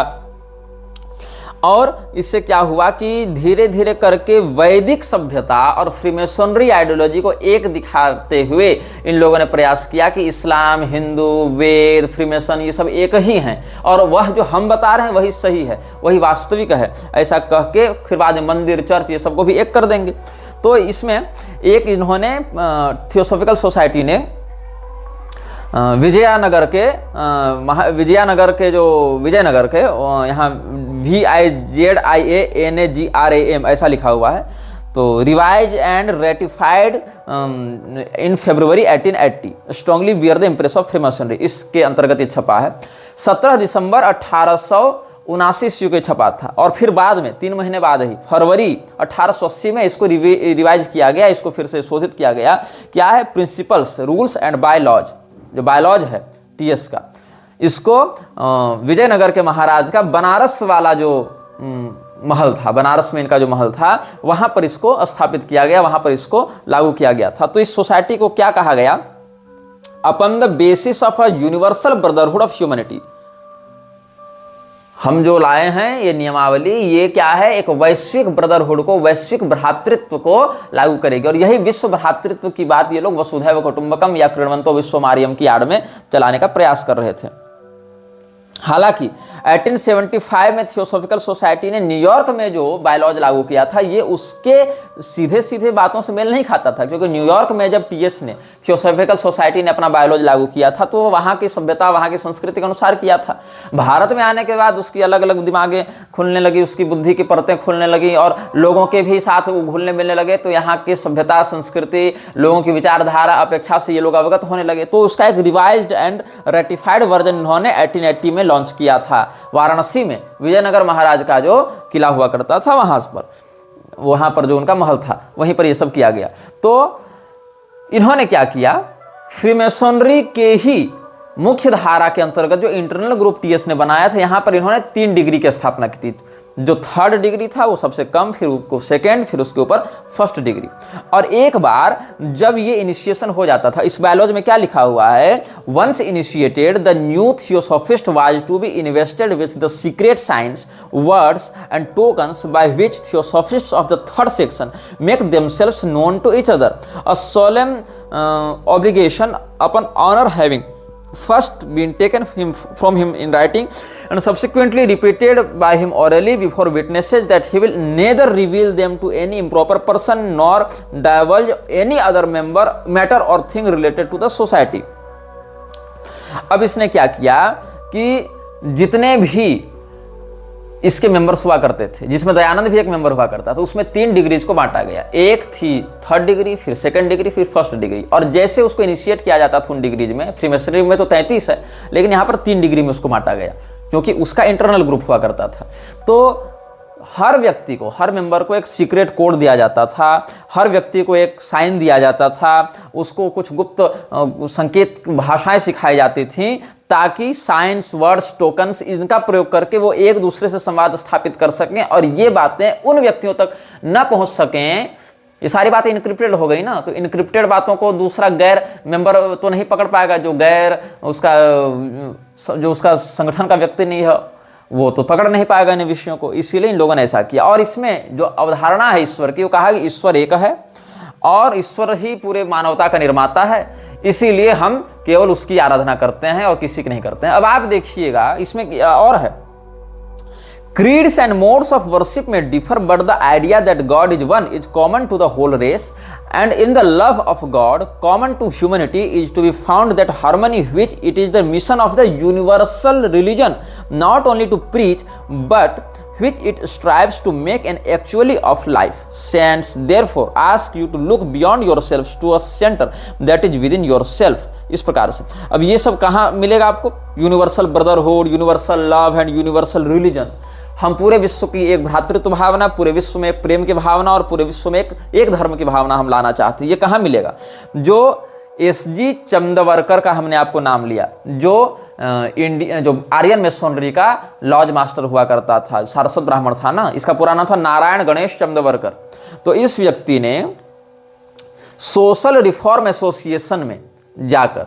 और इससे क्या हुआ कि धीरे धीरे करके वैदिक सभ्यता और फ्रीमेसनरी आइडियोलॉजी को एक दिखाते हुए इन लोगों ने प्रयास किया कि इस्लाम, हिंदू, वेद, फ्रीमेसन ये सब एक ही हैं, और वह जो हम बता रहे हैं वही सही है, वही वास्तविक है, ऐसा कह के फिर बाद में मंदिर, चर्च ये सबको भी एक कर देंगे। तो इसमें एक इन्होंने थियोसॉफिकल सोसाइटी ने विजयनगर के जो विजयनगर के यहाँ VIZIANAGRAM ऐसा लिखा हुआ है, तो revise and ratified in February 1880 strongly bear the impress of freemasonry, इसके अंतर्गत ये छपा है। 17 दिसंबर 1879 ईस्वी को छपा था, और फिर बाद में 3 महीने बाद ही फरवरी 1880 में इसको रिवाइज किया गया, इसको फिर से शोधित किया गया। क्या है? प्रिंसिपल्स, रूल्स एंड बायलॉज, जो बायलॉज है TS का, इसको विजयनगर के महाराज का बनारस वाला जो महल था, बनारस में इनका जो महल था, वहां पर इसको स्थापित किया गया, वहां पर इसको लागू किया गया था। तो इस सोसाइटी को क्या कहा गया? Upon the basis of a universal brotherhood of humanity. हम जो लाए हैं ये नियमावली, ये क्या है? एक वैश्विक ब्रदरहुड को, वैश्विक भ्रातृत्व को लागू करेगी। और यही विश्व भ्रातृत्व की बात ये लोग वसुधैव कुटुंबकम या कृण्वन्तो विश्वमार्यम की आड़ में चलाने का प्रयास कर रहे थे। हालांकि 1875 में थियोसॉफिकल सोसाइटी ने न्यूयॉर्क में जो बायलॉज लागू किया था ये उसके सीधे सीधे बातों से मेल नहीं खाता था, क्योंकि न्यूयॉर्क में जब TS ने, थियोसॉफिकल सोसाइटी ने अपना बायलॉज लागू किया था तो वहाँ की सभ्यता, वहाँ की संस्कृति के अनुसार किया था। भारत में आने के बाद उसकी अलग अलग दिमागें खुलने लगी, उसकी बुद्धि की परतें खुलने लगी और लोगों के भी साथ वो घुलने मिलने लगे, तो यहाँ की सभ्यता, संस्कृति, लोगों की विचारधारा अपेक्षा से ये लोग अवगत होने लगे। तो उसका एक रिवाइज्ड एंड रेटिफाइड वर्जन इन्होंने 1880 में लॉन्च किया था वाराणसी में, विजयनगर महाराज का जो किला हुआ करता था वहां पर जो उनका महल था वहीं पर ये सब किया गया। तो इन्होंने क्या किया? फ्रीमेसनरी के ही मुख्य धारा के अंतर्गत जो इंटरनल ग्रुप TS ने बनाया था, यहां पर इन्होंने 3 डिग्री की स्थापना की थी। जो 3rd डिग्री था वो सबसे कम, फिर उसको 2nd, फिर उसके ऊपर 1st डिग्री। और एक बार जब ये इनिशिएशन हो जाता था, इस बायोलॉजी में क्या लिखा हुआ है? Once initiated the new theosophist was to be invested with the secret science, words and tokens by which theosophists of the 3rd section make themselves known to each other, a solemn obligation upon honour having first been taken from him in writing and subsequently repeated by him orally before witnesses, that he will neither reveal them to any improper person nor divulge any other matter or thing related to the society। अब इसने क्या किया कि जितने भी इसके मेंबर्स हुआ करते थे, जिसमें दयानंद भी एक मेंबर हुआ करता था, उसमें 3 डिग्रीज को बांटा गया। एक थी 3rd डिग्री, फिर 2nd डिग्री, फिर 1st डिग्री। और जैसे उसको इनिशिएट किया जाता था उन डिग्रीज में, फ्रीमेसनरी में तो 33 है, लेकिन यहाँ पर 3 डिग्री में उसको बांटा गया, क्योंकि उसका इंटरनल ग्रुप हुआ करता था। तो हर व्यक्ति को, हर मेंबर को एक सीक्रेट कोड दिया जाता था, हर व्यक्ति को एक साइन दिया जाता था, उसको कुछ गुप्त संकेत भाषाएं सिखाई जाती थी, ताकि साइंस, वर्ड्स, टोकन्स इनका प्रयोग करके वो एक दूसरे से संवाद स्थापित कर सकें और ये बातें उन व्यक्तियों तक न पहुंच सकें। ये सारी बातें इनक्रिप्टेड हो गई ना, तो इनक्रिप्टेड बातों को दूसरा गैर मेंबर तो नहीं पकड़ पाएगा, जो उसका संगठन का व्यक्ति नहीं है वो तो पकड़ नहीं पाएगा इन विषयों को। इसीलिए इन लोगों ने ऐसा किया। और इसमें जो अवधारणा है ईश्वर की, वो कहा कि ईश्वर एक है और ईश्वर ही पूरे मानवता का निर्माता है, इसीलिए हम केवल उसकी आराधना करते हैं और किसी की नहीं करते हैं। अब आप देखिएगा इसमें और है, creeds and modes of worship may differ, but the idea that God is one is common to the whole race, and in the love of God common to humanity is to be found that harmony which it is the mission of the universal religion not only to preach but which it strives to make an actuality of life. Saints therefore ask you to look beyond yourselves to a center that is within yourself. इस प्रकार से अब ये सब कहाँ मिलेगा आपको? Universal brotherhood, universal love and universal religion. हम पूरे विश्व की एक भ्रातृत्व भावना, पूरे विश्व में एक प्रेम की भावना और पूरे विश्व में एक धर्म की भावना हम लाना चाहते हैं। ये कहाँ मिलेगा? जो एस.जी. चंदवरकर का हमने आपको नाम लिया, जो आर्यन मेसोनरी का लॉज मास्टर हुआ करता था, सारस्वत ब्राह्मण था ना, इसका पूरा नाम था नारायण गणेश चंदवरकर। तो इस व्यक्ति ने सोशल रिफॉर्म एसोसिएशन में जाकर,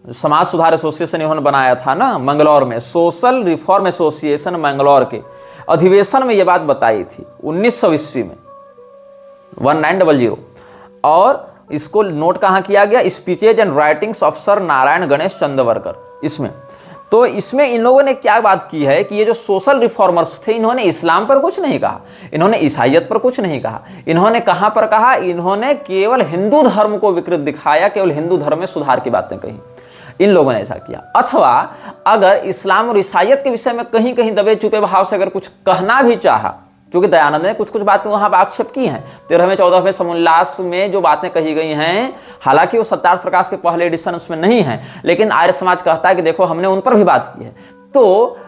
समाज सुधार एसोसिएशन इन्होंने बनाया था ना मंगलौर में, सोशल रिफॉर्म एसोसिएशन मंगलौर के अधिवेशन में ये बात बताई थी 1900 ईस्वी में 1900। और इसको नोट कहाँ किया गया? Speeches and writings of sir Narayan Ganesh Chandavarkar. इसमें तो इसमें इन लोगों ने क्या बात की है कि ये जो सोशल रिफॉर्मर्स थे, इन्होंने इस्लाम पर कुछ नहीं कहा, इन्होंने ईसाइयत पर कुछ नहीं कहा, इन्होंने कहाँ पर कहा? इन्होंने केवल हिंदू धर्म को विकृत दिखाया, केवल हिंदू धर्म में सुधार की बातें कही। इन लोगों ने ऐसा किया। अथवा अगर इस्लाम और ईसाइयत के विषय में कहीं कहीं दबे छुपे भाव से अगर कुछ कहना भी चाहा, क्योंकि दयानंद ने कुछ कुछ बातें वहां आक्षेप की हैं, 13वें 14वें समोल्लास में जो बातें कही गई हैं, हालांकि वो सत्यार्थ प्रकाश के पहले एडिशन उसमें नहीं है, लेकिन आर्य समाज कहता है कि देखो हमने उन पर भी बात की है। तो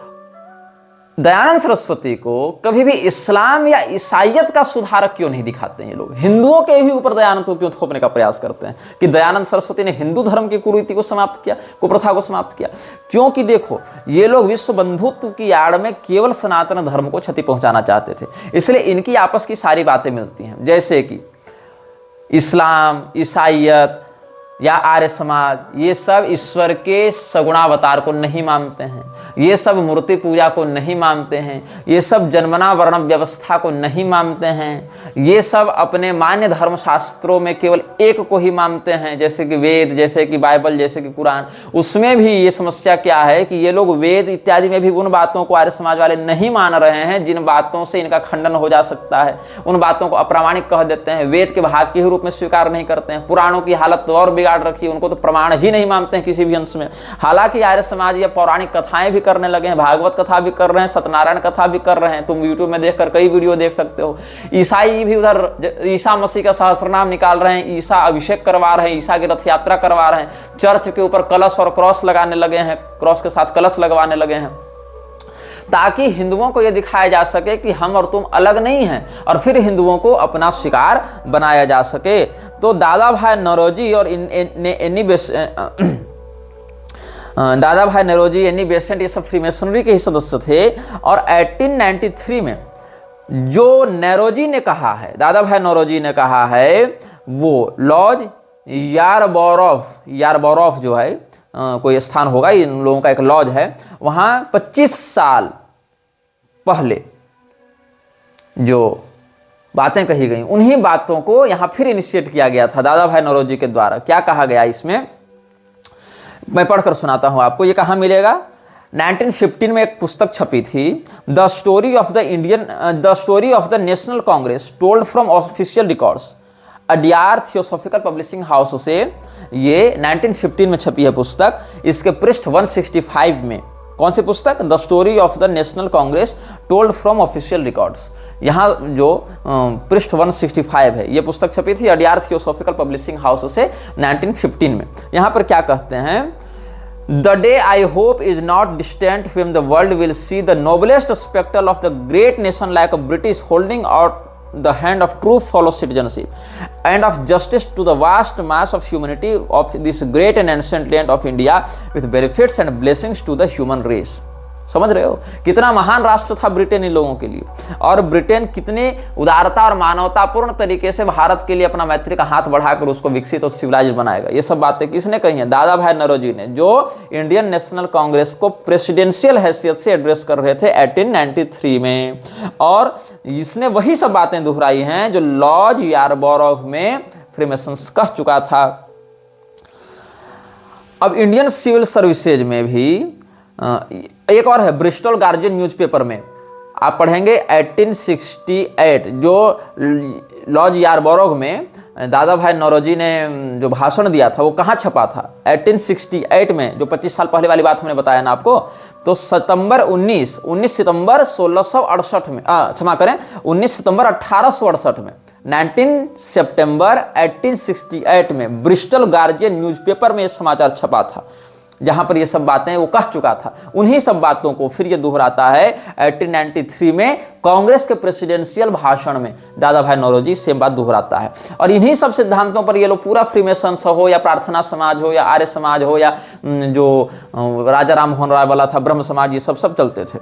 दयानंद सरस्वती को कभी भी इस्लाम या ईसाइयत का सुधारक क्यों नहीं दिखाते हैं ये लोग? हिंदुओं के ही ऊपर दयानंद को क्यों थोपने का प्रयास करते हैं कि दयानंद सरस्वती ने हिंदू धर्म की कुरीति को समाप्त किया, कुप्रथा को समाप्त किया? क्योंकि देखो ये लोग विश्व बंधुत्व की आड़ में केवल सनातन धर्म को क्षति पहुंचाना चाहते थे, इसलिए इनकी आपस की सारी बातें मिलती हैं। जैसे कि इस्लाम, ईसाइयत या आर्य समाज, ये सब ईश्वर के सगुणावतार को नहीं मानते हैं, ये सब मूर्ति पूजा को नहीं मानते हैं, ये सब जन्मना वर्ण व्यवस्था को नहीं मानते हैं, ये सब अपने मान्य धर्म शास्त्रों में केवल एक को ही मानते हैं, जैसे कि वेद, जैसे कि बाइबल, जैसे कि कुरान। उसमें भी ये समस्या क्या है कि ये लोग वेद इत्यादि में भी उन बातों को आर्य समाज वाले नहीं मान रहे हैं जिन बातों से इनका खंडन हो जा सकता है, उन बातों को अप्रामाणिक कह देते हैं, वेद के भाग के रूप में स्वीकार नहीं करते हैं, पुराणों की हालत तो और बिगाड़ रखी है, उनको तो प्रमाण ही नहीं मानते हैं किसी भी अंश में। हालांकि आर्य समाज ये पौराणिक कथाएं भी करने लगे हैं, भागवत कथा भी कर रहे हैं, सत्यनारायण कथा भी कर रहे हैं, तुम यूट्यूब में देखकर कई वीडियो देख सकते हो। ईसाई भी उधर ईसा मसीह का सहस्त्रनाम निकाल रहे हैं, ईसा अभिषेक करवा रहे हैं, ईसा की रथ यात्रा करवा रहे हैं, चर्च के ऊपर कलश और क्रॉस लगाने लगे हैं, क्रॉस के साथ कलश लगवाने लगे हैं, ताकि हिंदुओं को यह दिखाया जा सके कि हम और तुम अलग नहीं हैं, और फिर हिंदुओं को अपना शिकार बनाया जा सके। तो दादा भाई नौरोजी और दादा भाई नौरोजी, एनी बेसेंट, ये सब फ्रीमेसनरी के ही सदस्य थे। और 1893 में जो नौरोजी ने कहा है, दादा भाई नौरोजी ने कहा है, वो लॉज यारबोरोफ जो है, कोई स्थान होगा, इन लोगों का एक लॉज है, वहां 25 साल पहले जो बातें कही गई, उन्हीं बातों को यहां फिर इनिशिएट किया गया था दादा भाई नौरोजी के द्वारा। क्या कहा गया इसमें, मैं पढ़कर सुनाता हूं आपको। ये कहां मिलेगा? 1915 में एक पुस्तक छपी थी, the story of the national Congress told from official records, Adyar theosophical publishing house से ये 1915 में छपी है पुस्तक। इसके पृष्ठ 165 में, कौन सी पुस्तक? The story of the national Congress told from official records. यहाँ जो पृष्ठ 165 है, ये पुस्तक छपी थी अडियार थियोसॉफिकल पब्लिशिंग हाउस से 1915 में। यहाँ पर क्या कहते हैं The day I hope is not distant when the world will see the noblest spectacle of the great nation like a British holding out the hand of true fellow citizenship and of justice to the vast mass of humanity of this great and ancient land of India with benefits and blessings to the human race. समझ रहे हो कितना महान राष्ट्र था ब्रिटेन इन लोगों के लिए, और ब्रिटेन कितने उदारता और मानवतापूर्ण तरीके से भारत के लिए अपना मैत्री का हाथ बढ़ाकर उसको विकसित और सिविलाइज बनाएगा। ये सब बातें किसने कही हैं? दादा भाई नौरोजी ने, जो इंडियन नेशनल कांग्रेस को प्रेसिडेंशियल हैसियत से एड्रेस कर रहे थे 1893 में, और इसने वही सब बातें दोहराई हैं जो लॉर्ड यारबोरो में फ्रीमेसन्स कह चुका था। अब इंडियन सिविल सर्विसेज में भी एक और है, ब्रिस्टल गार्जियन न्यूज़पेपर में आप पढ़ेंगे 1868, जो लॉर्ड यारबोरो में दादा भाई नौरोजी ने जो भाषण दिया था वो कहाँ छपा था? 1868 में, जो 25 साल पहले वाली बात हमने बताया ना आपको। तो 19 सितंबर 1668 में, क्षमा करें 19 सितंबर 1868 में, 19 सितंबर 1868 में ब्रिस्टल गार्जियन न्यूज़पेपर में यह समाचार छपा था, जहां पर ये सब बातें वो कह चुका था। उन्हीं सब बातों को फिर ये दोहराता है 1893 में कांग्रेस के प्रेसिडेंशियल भाषण में दादा भाई नौरोजी सेम बात दोहराता है। और इन्हीं सब सिद्धांतों पर ये लोग पूरा फ्रीमेसन्स हो या प्रार्थना समाज हो या आर्य समाज हो या जो राजा राम मोहन राय वाला था ब्रह्म समाज, ये सब चलते थे।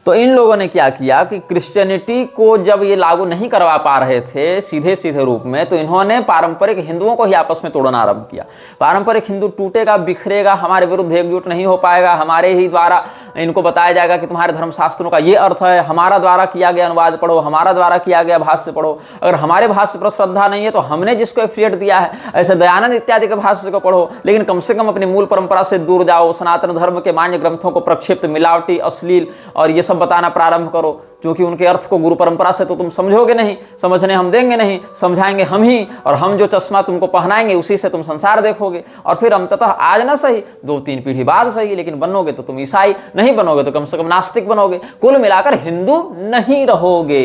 तो इन लोगों ने क्या किया कि क्रिश्चियनिटी को जब ये लागू नहीं करवा पा रहे थे सीधे सीधे रूप में, तो इन्होंने पारंपरिक हिंदुओं को ही आपस में तोड़ना आरंभ किया। पारंपरिक हिंदू टूटेगा, बिखरेगा, हमारे विरुद्ध एकजुट नहीं हो पाएगा, हमारे ही द्वारा इनको बताया जाएगा कि तुम्हारे धर्मशास्त्रों का ये अर्थ है, हमारा द्वारा किया गया अनुवाद पढ़ो, हमारा द्वारा किया गया भाष्य पढ़ो, अगर हमारे भाष्य पर श्रद्धा नहीं है तो हमने जिसको एफिलिएट दिया है, ऐसे दयानंद इत्यादि के भाष्य को पढ़ो, लेकिन कम से कम अपनी मूल परंपरा से दूर जाओ, सनातन धर्म के मान्य ग्रंथों को प्रक्षिप्त, मिलावटी, अश्लील और ये सब बताना प्रारंभ करो, क्योंकि उनके अर्थ को गुरु परंपरा से तो तुम समझोगे नहीं, समझने हम देंगे नहीं, समझाएंगे हम ही, और हम जो चश्मा तुमको पहनाएंगे उसी से तुम संसार देखोगे, और फिर अंततः आज ना सही 2-3 पीढ़ी बाद सही, लेकिन बनोगे तो तुम ईसाई, नहीं बनोगे तो कम से कम नास्तिक बनोगे, कुल मिलाकर हिंदू नहीं रहोगे।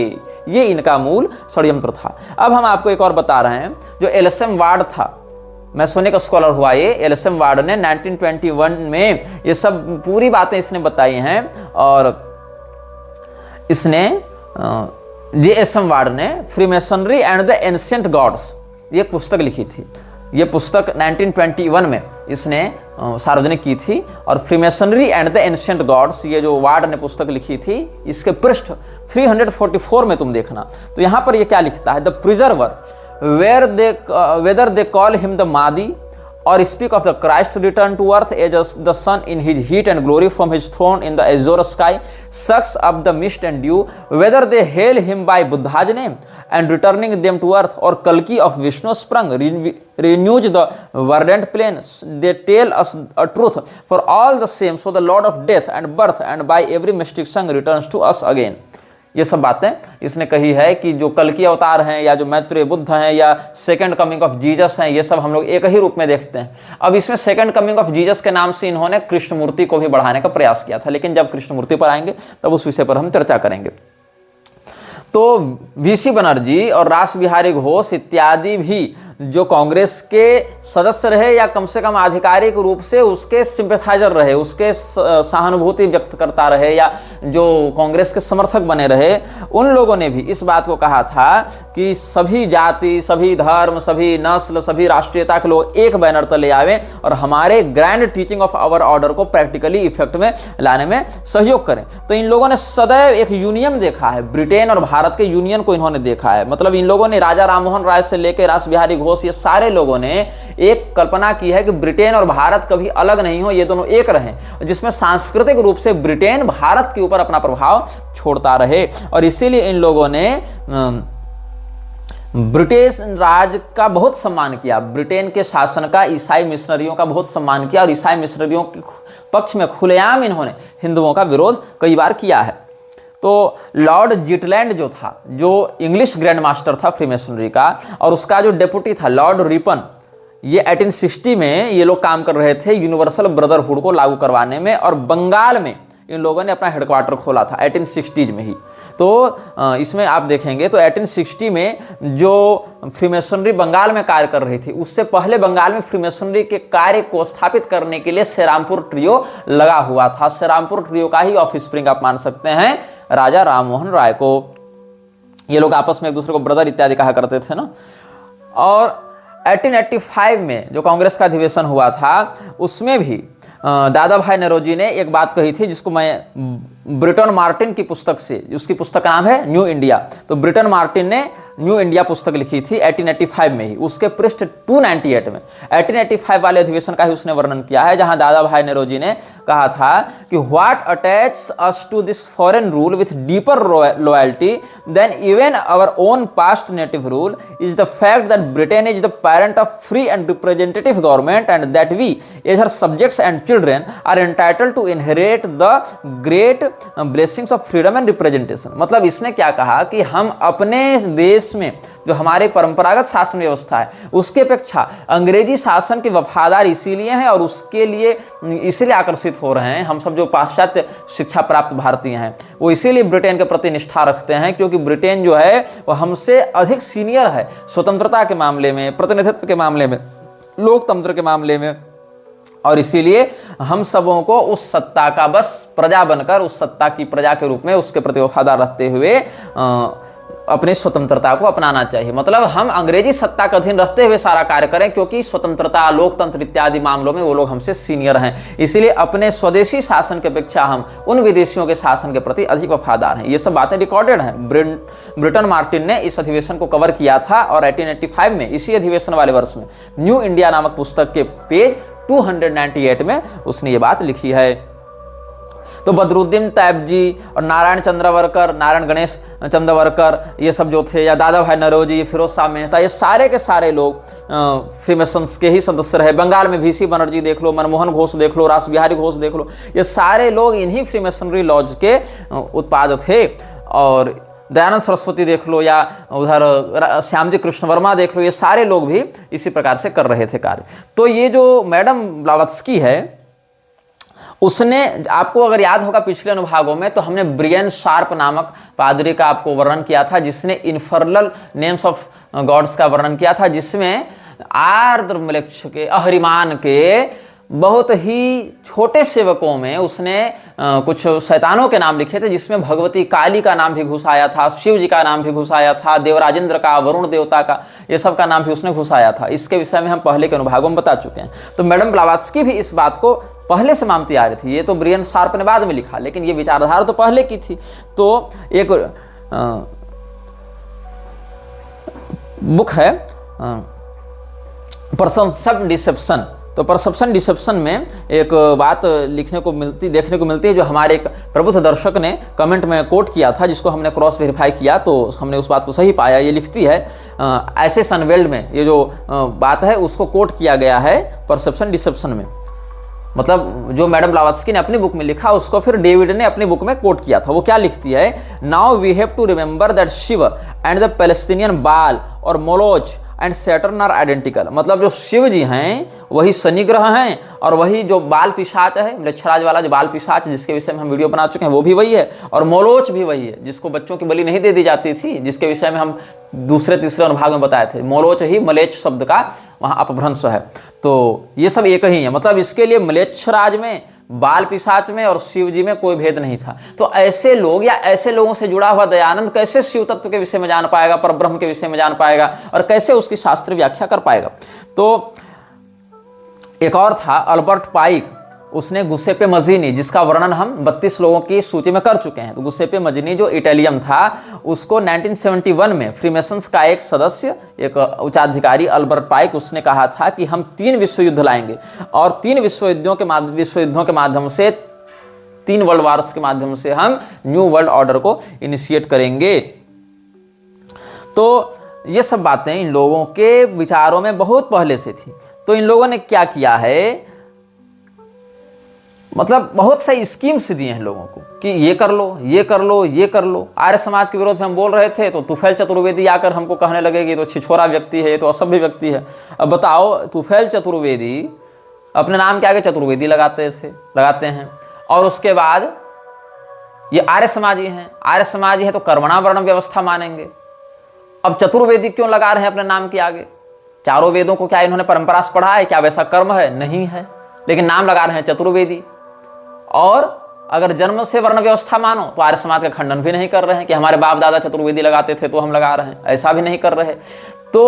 ये इनका मूल षड्यंत्र था। अब हम आपको एक और बता रहे हैं, जो एलएसएम वार्ड था, मैसोनिक स्कॉलर हुआ ये, एलएसएम वार्ड ने 1921 में ये सब पूरी बातें इसने बताई हैं, और इसने जेएसएम वार्ड ने freemasonry and the ancient gods ये पुस्तक लिखी थी। ये पुस्तक 1921 में इसने सार्वजनिक की थी, और freemasonry and the ancient gods ये जो वार्ड ने पुस्तक लिखी थी, इसके पृष्ठ 344 में तुम देखना, तो यहां पर ये क्या लिखता है? The preserver whether they call him the Modi or speak of the Christ return to earth as the sun in his heat and glory from his throne in the azure sky sucks up the mist and dew, whether they hail him by Buddha's name and returning them to earth, or Kalki of Vishnu sprung renews the verdant plain, they tell us a truth for all the same, so the Lord of death and birth and by every mystic song returns to us again। ये सब बातें इसने कही है कि जो कल्कि अवतार हैं या जो मैत्रेय बुद्ध हैं या सेकंड कमिंग ऑफ जीसस हैं, ये सब हम लोग एक ही रूप में देखते हैं। अब इसमें सेकंड कमिंग ऑफ जीसस के नाम से इन्होंने कृष्णमूर्ति को भी बढ़ाने का प्रयास किया था, लेकिन जब कृष्णमूर्ति पर आएंगे तब उस विषय पर हम चर्चा करेंगे। तो वीसी बनर्जी और रास बिहारी घोष इत्यादि भी जो कांग्रेस के सदस्य रहे या कम से कम आधिकारिक रूप से उसके सिंपैथाइजर रहे, उसके सहानुभूति व्यक्त करता रहे या जो कांग्रेस के समर्थक बने रहे, उन लोगों ने भी इस बात को कहा था कि सभी जाति, सभी धर्म, सभी नस्ल, सभी राष्ट्रीयता के लोग एक बैनर तले आवे और हमारे grand teaching of our order को प्रैक्टिकली इफेक्ट में लाने में सहयोग करें। तो इन लोगों ने सदैव एक यूनियन देखा है, ब्रिटेन और भारत के यूनियन को इन्होंने देखा है। मतलब इन लोगों ने राजा राम मोहन राय से लेकर रास बिहारी घोष, ये सारे लोगों ने एक कल्पना की है कि ब्रिटेन और भारत कभी अलग नहीं हो, ये दोनों एक रहें, जिसमें सांस्कृतिक रूप से ब्रिटेन भारत के ऊपर अपना प्रभाव छोड़ता रहे। और इसीलिए इन लोगों ने ब्रिटिश राज का बहुत सम्मान किया, ब्रिटेन के शासन का, ईसाई मिशनरियों का बहुत सम्मान किया, और ईसाई मिशनरियों के पक्ष में खुलेआम इन्होंने हिंदुओं का विरोध कई बार किया है। तो लॉर्ड जिटलैंड जो था, जो इंग्लिश ग्रैंड मास्टर था फ्रीमेसनरी का, और उसका जो डेप्यूटी था लॉर्ड रिपन, ये 1860 में ये लोग काम कर रहे थे यूनिवर्सल ब्रदरहुड को लागू करवाने में, और बंगाल में इन लोगों ने अपना हेडक्वार्टर खोला था 1860 में ही। तो इसमें आप देखेंगे तो 1860 में जो फ्रीमेसनरी बंगाल में कार्य कर रही थी, उससे पहले बंगाल में फ्रीमेसनरी के कार्य को स्थापित करने के लिए सेरामपुर ट्रियो लगा हुआ था। सेरामपुर ट्रियो का ही ऑफस्प्रिंग आप मान सकते हैं राजा राममोहन राय को। ये लोग आपस में एक दूसरे को ब्रदर इत्यादि कहा करते थे ना। और 1885 में जो कांग्रेस का अधिवेशन हुआ था, उसमें भी दादा भाई नौरोजी ने एक बात कही थी, जिसको मैं ब्रिटन मार्टिन की पुस्तक से, उसकी पुस्तक का नाम है न्यू इंडिया, तो ब्रिटन मार्टिन ने न्यू इंडिया पुस्तक लिखी थी 1885 में ही, उसके पृष्ठ 298 में 1885 वाले अधिवेशन का ही उसने वर्णन किया है, जहां दादा भाई नौरोजी ने कहा था कि what attach us to this foreign rule with deeper loyalty than even our own past native rule is the fact that Britain is the parent of free and representative government and that we as her subjects and children are entitled to inherit the great blessings of freedom and representation. मतलब इसने क्या कहा कि हम अपने देश में जो हमारे परंपरागत शासन व्यवस्था है, उसके अपेक्षा अंग्रेजी शासन के वफादार इसीलिए हैं और उसके लिए इसीलिए आकर्षित हो रहे हैं। हम सब जो पाश्चात्य शिक्षा प्राप्त भारतीय हैं, वो इसीलिए ब्रिटेन के प्रति निष्ठा रखते हैं, क्योंकि ब्रिटेन जो है वो हमसे अधिक सीनियर है स्वतंत्रता के मामले में, प्रतिनिधित्व के मामले में, लोकतंत्र के मामले में, और इसीलिए हम सबों को उस सत्ता का बस प्रजा बनकर, उस सत्ता की प्रजा के रूप में उसके प्रति वफादार रहते हुए अपनी स्वतंत्रता को अपनाना चाहिए। मतलब हम अंग्रेजी सत्ता के अधीन रहते हुए सारा कार्य करें, क्योंकि स्वतंत्रता, लोकतंत्र इत्यादि मामलों में वो लोग हमसे सीनियर हैं। इसीलिए अपने स्वदेशी शासन की अपेक्षा हम उन विदेशियों के शासन के प्रति अधिक वफादार हैं। ये सब बातें रिकॉर्डेड हैं। ब्रिटन मार्टिन ने इस अधिवेशन को कवर किया था और 1885 में इसी अधिवेशन वाले वर्ष में न्यू इंडिया नामक पुस्तक के पेज 298 में उसने ये बात लिखी है। तो बदरुद्दीन तैयब जी और नारायण चंद्रवरकर, नारायण गणेश चंद्रवरकर, ये सब जो थे, या दादा भाई नौरोजी, फिरोज शाह मेहता, ये सारे के सारे लोग फ्रीमेसन्स के ही सदस्य रहे। बंगाल में VC बनर्जी देख लो, मनमोहन घोष देख लो, रास बिहारी घोष देख लो, ये सारे लोग इन्हीं फ्रीमेसनरी लॉज के उत्पाद थे। और दयानंद सरस्वती देख लो, या उधर श्यामजी कृष्ण वर्मा देख लो, ये सारे लोग भी इसी प्रकार से कर रहे थे कार्य। तो ये जो मैडम ब्लावत्स्की है, उसने, आपको अगर याद होगा पिछले अनुभागों में, तो हमने ब्रियन शार्प नामक पादरी का आपको वर्णन किया था, जिसने इन्फर्नल नेम्स ऑफ गॉड्स का वर्णन किया था, जिसमें आर्द्र म्लेच्छ के, अहरिमान के बहुत ही छोटे सेवकों में उसने कुछ शैतानों के नाम लिखे थे, जिसमें भगवती काली का नाम भी घुसाया था, शिव जी का नाम भी घुसाया था, देवराजेंद्र का, वरुण देवता का, ये सब का नाम भी उसने घुसाया था। इसके विषय में हम पहले के अनुभागों में बता चुके हैं। तो मैडम ब्लावत्स्की भी इस बात को पहले से मानती आ रही थी। ये तो ब्रियन शार्प ने बाद में लिखा, लेकिन ये विचारधारा तो पहले की थी। तो एक बुक है परसेप्शन डिसेप्शन, तो परसेप्शन डिसेप्शन में एक बात लिखने को मिलती, देखने को मिलती है, जो हमारे एक प्रबुद्ध दर्शक ने कमेंट में कोट किया था, जिसको हमने क्रॉस वेरीफाई किया, तो हमने उस बात को सही पाया। ये लिखती है, ऐसे सनवेल्ड में ये जो बात है उसको कोट किया गया है परसेप्शन डिसेप्शन में। मतलब जो मैडम ब्लावत्स्की ने अपनी बुक में लिखा, उसको फिर डेविड ने अपनी बुक में कोट किया था। वो क्या लिखती है, now we have to remember that Shiva and the Palestinian Baal और Molochs and Saturn are identical. मतलब जो शिव जी हैं वही शनि ग्रह हैं, और वही जो बाल पिशाच है, मृक्षराज वाला जो बाल पिशाच, जिसके विषय में हम वीडियो बना चुके हैं, वो भी वही है, और मोलोच भी वही है, जिसको बच्चों की बलि नहीं दे दी जाती थी, जिसके विषय में हम दूसरे तीसरे अनुभाग में बताए थे। मोलोच ही मलेच्छ शब्द का वहाँ अपभ्रंश है। तो ये सब एक ही है। मतलब इसके लिए मलेच्छराज में, बाल पिशाच में और शिव जी में कोई भेद नहीं था। तो ऐसे लोग या ऐसे लोगों से जुड़ा हुआ दयानंद कैसे शिव तत्व के विषय में जान पाएगा, परब्रह्म के विषय में जान पाएगा, और कैसे उसकी शास्त्रीय व्याख्या कर पाएगा। तो एक और था अल्बर्ट पाइक, उसने गुसेपे मजीनी, जिसका वर्णन हम 32 लोगों की सूची में कर चुके हैं। तो गुसेपे मजीनी जो इटालियन था, उसको 1971 में फ्रीमेसन्स का एक सदस्य, एक उच्चाधिकारी अल्बर्ट पाइक, उसने कहा था कि हम 3 विश्व युद्ध लाएंगे, और 3 विश्व युद्धों के माध्यम से, 3 वर्ल्ड वार्स के माध्यम से हम न्यू वर्ल्ड ऑर्डर को इनिशिएट करेंगे। तो ये सब बातें इन लोगों के विचारों में बहुत पहले से थी। तो इन लोगों ने क्या किया है, मतलब बहुत सारी स्कीम्स दिए हैं लोगों को कि ये कर लो, ये कर लो, ये कर लो। आर्य समाज के विरोध में हम बोल रहे थे, तो तुफैल चतुर्वेदी आकर हमको कहने लगे कि तो छिछोरा व्यक्ति है, ये तो असभ्य व्यक्ति है। अब बताओ, तुफैल चतुर्वेदी अपने नाम के आगे चतुर्वेदी लगाते हैं, और उसके बाद ये आर्य समाजी हैं, आर्य समाजी है तो कर्मणा वर्ण व्यवस्था मानेंगे। अब चतुर्वेदी क्यों लगा रहे हैं अपने नाम के आगे? चारों वेदों को क्या इन्होंने परंपरा से पढ़ा है? क्या वैसा कर्म है? नहीं है, लेकिन नाम लगा रहे हैं चतुर्वेदी। और अगर जन्म से वर्ण व्यवस्था मानो तो आर्य समाज का खंडन भी नहीं कर रहे हैं कि हमारे बाप दादा चतुर्वेदी लगाते थे तो हम लगा रहे हैं, ऐसा भी नहीं कर रहे। तो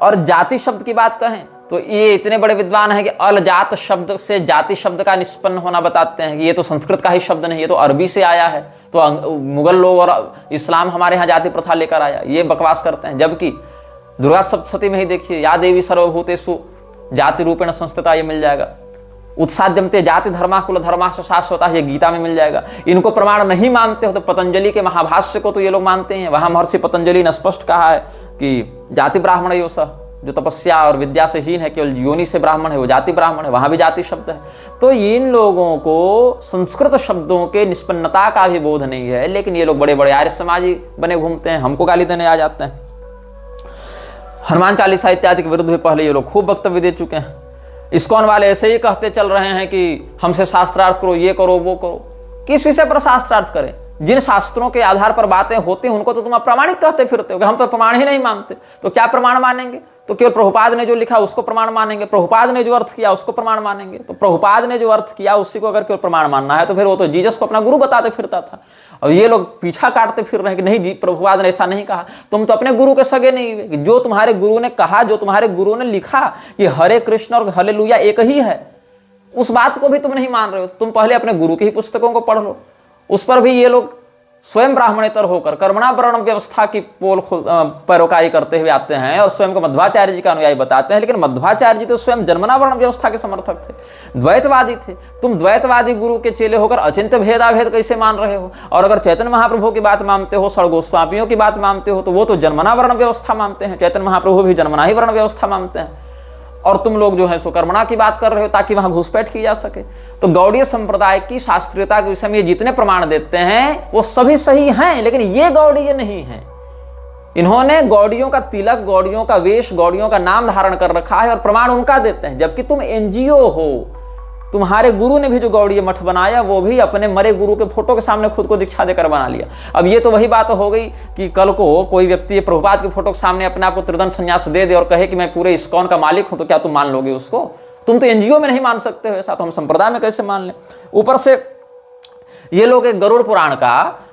और जाति शब्द की बात कहें तो ये इतने बड़े विद्वान हैं कि अलजात शब्द से जाति शब्द का निष्पन्न होना बताते हैं कि ये तो संस्कृत का ही शब्द नहीं, ये तो अरबी से आया है, तो मुगल लोग और इस्लाम हमारे यहाँ जाति प्रथा लेकर आया, ये बकवास करते हैं। जबकि दुर्गा सप्तशती में ही देखिए, या देवी सर्वभूतेषु जाति रूपेण संस्थिता, ये मिल जाएगा। उत्साद्यमते जाति धर्मा कुल धर्मा शाश्वता, ये गीता में मिल जाएगा। इनको प्रमाण नहीं मानते हो तो पतंजलि के महाभाष्य को तो ये लोग मानते हैं। वहां महर्षि पतंजलि ने स्पष्ट कहा है कि जाति ब्राह्मण यो स, जो तपस्या और विद्या से हीन है, केवल योनि से ब्राह्मण है वो जाति ब्राह्मण है, वहां भी जाति शब्द है। तो इन लोगों को संस्कृत शब्दों के निष्पन्नता का भी बोध नहीं है, लेकिन ये लोग बड़े बड़े आर्य समाजी बने घूमते हैं, हमको गाली देने आ जाते हैं। हनुमान चालीसा इत्यादि के विरुद्ध भी पहले ये लोग खूब वक्तव्य दे चुके हैं। इस्कॉन वाले ऐसे ही कहते चल रहे हैं कि हमसे शास्त्रार्थ करो, ये करो वो करो। किस विषय पर शास्त्रार्थ करें? जिन शास्त्रों के आधार पर बातें होती हैं उनको तो तुम अप्रामाणिक कहते फिरते हो कि हम तो प्रमाण ही नहीं मानते। तो क्या प्रमाण मानेंगे? तो केवल प्रभुपाद ने जो लिखा उसको प्रमाण मानेंगे, प्रभुपाद ने जो अर्थ किया उसको प्रमाण मानेंगे। तो प्रभुपाद ने जो अर्थ किया उसी को अगर केवल प्रमाण मानना है तो फिर वो तो जीसस को अपना गुरु बताते फिरता था। और ये लोग पीछा काटते फिर रहे हैं कि नहीं जी, प्रभुपाद ने ऐसा नहीं कहा। तुम तो अपने गुरु के सगे नहीं हुए। जो तुम्हारे गुरु ने कहा, जो तुम्हारे गुरु ने लिखा कि हरे कृष्ण और हालेलुया एक ही है, उस बात को भी तुम नहीं मान रहे हो। तुम पहले अपने गुरु की ही पुस्तकों को पढ़ लो। उस पर भी ये लोग स्वयं ब्राह्मणेतर होकर कर्मणा वर्ण व्यवस्था की पोल पैरोकारी करते हुए आते हैं और स्वयं को मध्वाचार्य जी का अनुयायी बताते हैं। लेकिन मध्वाचार्य जी तो स्वयं जन्मना वर्ण व्यवस्था के समर्थक थे, द्वैतवादी थे। तुम द्वैतवादी गुरु के चेले होकर अचिंत्य भेदाभेद कैसे मान रहे हो? और अगर चैतन्य महाप्रभु की बात मानते हो, षड गोस्वामियों की बात मानते हो, तो वो तो जन्मना वर्ण व्यवस्था मानते हैं। चैतन्य महाप्रभु भी जन्मना ही वर्ण व्यवस्था मानते हैं। और तुम लोग जो है सो कर्मणा की बात कर रहे हो ताकि वहां घुसपैठ की जा सके। तो गौड़ीय संप्रदाय की शास्त्रीयता के विषय में जितने प्रमाण देते हैं वो सभी सही हैं, लेकिन ये गौड़ीय नहीं है। इन्होंने गौड़ियों का तिलक, गौड़ियों का वेश, गौड़ियों का नाम धारण कर रखा है और प्रमाण उनका देते हैं। जबकि तुम एनजीओ हो। तुम्हारे गुरु ने भी जो गौड़ीय मठ बनाया वो भी अपने मरे गुरु के फोटो के सामने खुद को दीक्षा देकर बना लिया। अब ये तो वही बात हो गई कि कल को कोई व्यक्ति प्रभुपाद के फोटो के सामने अपने आप को त्रिदंड संन्यास दे दे और कहे कि मैं पूरे इस्कॉन का मालिक हूं, तो क्या तुम मान लोगे उसको? तुम तो एनजीओ में नहीं मान सकते हो ऐसा, तो हम संप्रदाय में कैसे मान लें? ऊपर से ये लोग एक गरुड़ पुराण का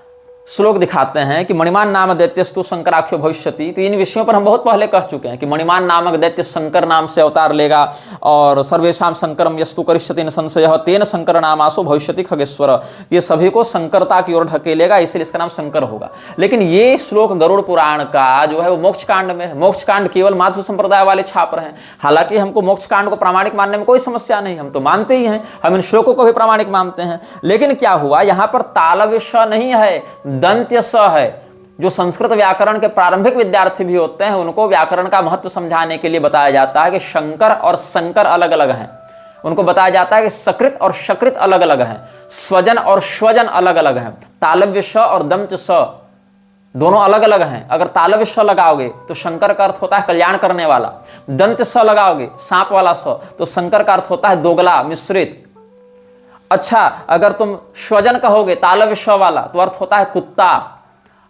श्लोक दिखाते हैं कि मणिमान नाम दैत्यस्तु शंकराख्यो भविष्यति। तो इन विषयों पर हम बहुत पहले कह चुके हैं कि मणिमान नामक दैत्य शंकर नाम से अवतार लेगा और सर्वेशाम शंकरम यस्तु करिष्यति न संशयः तेन शंकर नामासो भविष्यति खगेश्वर। ये सभी को शंकरता की ओर ढकेलेगा, इसलिए इसका नाम शंकर होगा। लेकिन ये श्लोक गरुड़ पुराण का जो है वो मोक्ष कांड में है। मोक्ष कांड केवल माधव संप्रदाय वाले छाप रहे हैं। हालांकि हमको मोक्ष कांड को प्रामाणिक मानने में कोई समस्या नहीं, हम तो मानते ही हैं, हम इन श्लोकों को भी प्रामाणिक मानते हैं। लेकिन क्या हुआ, यहाँ पर तालव्य श नहीं है, दंत्य स है। जो संस्कृत व्याकरण के प्रारंभिक विद्यार्थी भी होते हैं उनको व्याकरण का महत्व समझाने के लिए बताया जाता है कि शंकर और शंकर अलग अलग हैं। उनको बताया जाता है कि सकृत और शकृत अलग अलग हैं, स्वजन और स्वजन अलग अलग हैं। तालव्य श और दंत्य स दोनों अलग अलग हैं। अगर तालव्य स लगाओगे तो शंकर का अर्थ होता है कल्याण करने वाला, दंत्य स लगाओगे सांप वाला स तो शंकर का अर्थ होता है दोगला, मिश्रित। अच्छा, अगर तुम स्वजन कहोगे तालव्य श वाला तो अर्थ होता है कुत्ता।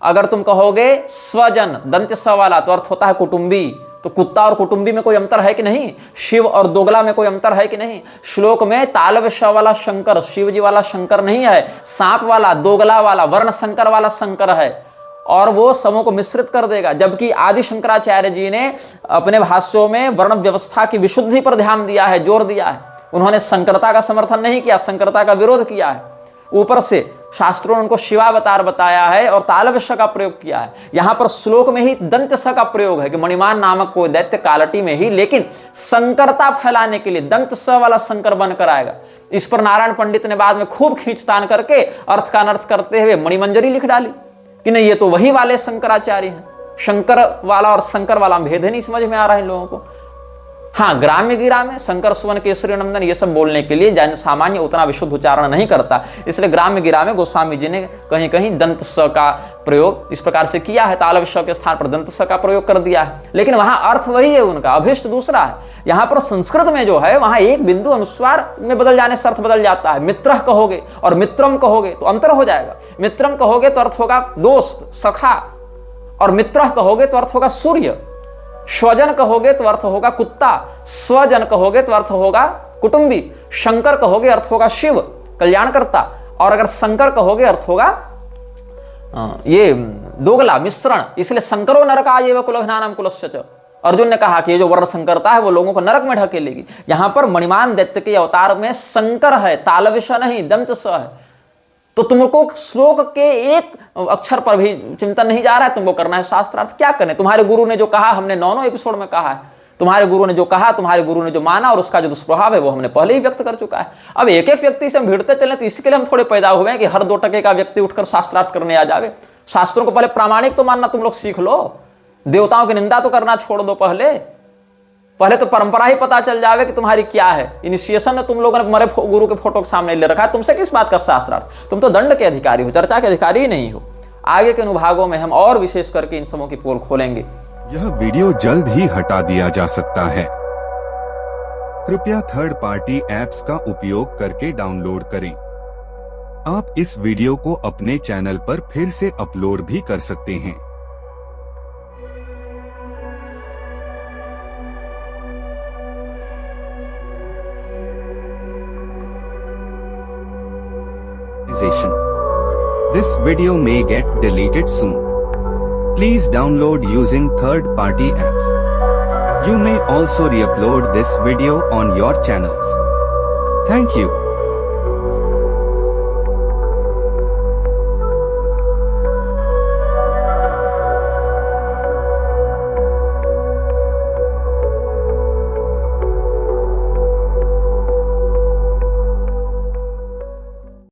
अगर तुम कहोगे स्वजन दंत्य स वाला तो अर्थ होता है कुटुंबी। तो कुत्ता और कुटुंबी में कोई अंतर है कि नहीं? शिव और दोगला में कोई अंतर है कि नहीं? श्लोक में तालव्य श वाला शंकर शिव जी वाला शंकर नहीं है, सांप वाला, दोगला वाला, वर्ण शंकर वाला शंकर है और वो समूह को मिश्रित कर देगा। जबकि आदि शंकराचार्य जी ने अपने भाष्यों में वर्ण व्यवस्था की विशुद्धि पर ध्यान दिया है, जोर दिया है। उन्होंने संकरता का समर्थन नहीं किया, संकरता का विरोध किया है। ऊपर से शास्त्रों ने उनको शिवावतार बताया है और तालव्य श का प्रयोग किया है। यहां पर श्लोक में ही दंत्य स का प्रयोग है कि मणिमान नामक कोई दैत्य कालटी में ही, लेकिन संकरता फैलाने के लिए दंत स वाला शंकर बनकर आएगा। इस पर नारायण पंडित ने बाद में खूब खींचतान करके अर्थ का अनर्थ करते हुए मणिमंजरी लिख डाली कि नहीं, ये तो वही वाले शंकराचार्य हैं। शंकर वाला और शंकर वाला भेद ही नहीं समझ में आ रहा है इन लोगों को। हाँ, ग्राम्य गिरा में शंकर सुवन केसरी नंदन ये सब बोलने के लिए जन सामान्य उतना विशुद्ध उच्चारण नहीं करता, इसलिए ग्राम्य गिरा में गोस्वामी जी ने कहीं कहीं दंत स का प्रयोग इस प्रकार से किया है, तालव्य स के स्थान पर दंत स का प्रयोग कर दिया है, लेकिन वहां अर्थ वही है, उनका अभिष्ट दूसरा है। यहाँ पर संस्कृत में जो है वहां एक बिंदु अनुस्वार में बदल जाने से अर्थ बदल जाता है। मित्रः कहोगे और मित्रम कहोगे तो अंतर हो जाएगा। मित्रम कहोगे तो अर्थ होगा दोस्त, सखा, और मित्रः कहोगे तो अर्थ होगा सूर्य। स्वजन कहोगे तो अर्थ होगा कुत्ता, स्वजन कहोगे तो अर्थ होगा कुटुंबी, शंकर कहोगे अर्थ होगा शिव, कल्याणकर्ता, और अगर शंकर कहोगे अर्थ होगा ये दोगला, मिश्रण। इसलिए शंकरो नरकाय एव कुलघ्नानां कुलस्य च। अर्जुन ने कहा कि ये जो वर्ण संकरता है वो लोगों को नरक में ढकेलेगी। यहां पर मणिमान दैत्य के अवतार में शंकर है, तालव्य नहीं, दंत स है। तो तुमको श्लोक के एक अक्षर पर भी चिंतन नहीं जा रहा है, तुमको करना है शास्त्रार्थ। क्या करने, तुम्हारे गुरु ने जो कहा हमने 9 एपिसोड में कहा है, तुम्हारे गुरु ने जो कहा, तुम्हारे गुरु ने जो माना, और उसका जो दुष्प्रभाव है वो हमने पहले ही व्यक्त कर चुका है। अब एक एक व्यक्ति से हम भिड़ते चले तो इसके लिए हम थोड़े पैदा हुए हैं कि हर 2 टके का व्यक्ति उठकर शास्त्रार्थ करने आ जावे। शास्त्रों को पहले प्रामाणिक तो मानना तुम लोग सीख लो, देवताओं की निंदा तो करना छोड़ दो। पहले तो परंपरा ही पता चल जावे कि तुम्हारी क्या है। इनिशिएशन तुम लोगों ने मरे गुरु के फोटो के सामने ले रखा है, तुमसे किस बात का शास्त्रार्थ? तुम तो दंड के अधिकारी हो, चर्चा के अधिकारी ही नहीं हो। आगे के अनुभागों में हम और विशेष करके इन सबों की पोल खोलेंगे। यह वीडियो जल्द ही हटा दिया जा सकता है, कृपया थर्ड पार्टी ऐप्स का उपयोग करके डाउनलोड करें। आप इस वीडियो को अपने चैनल पर फिर से अपलोड भी कर सकते हैं। This video may get deleted soon. Please download using third-party apps. You may also re-upload this video on your channels. Thank you.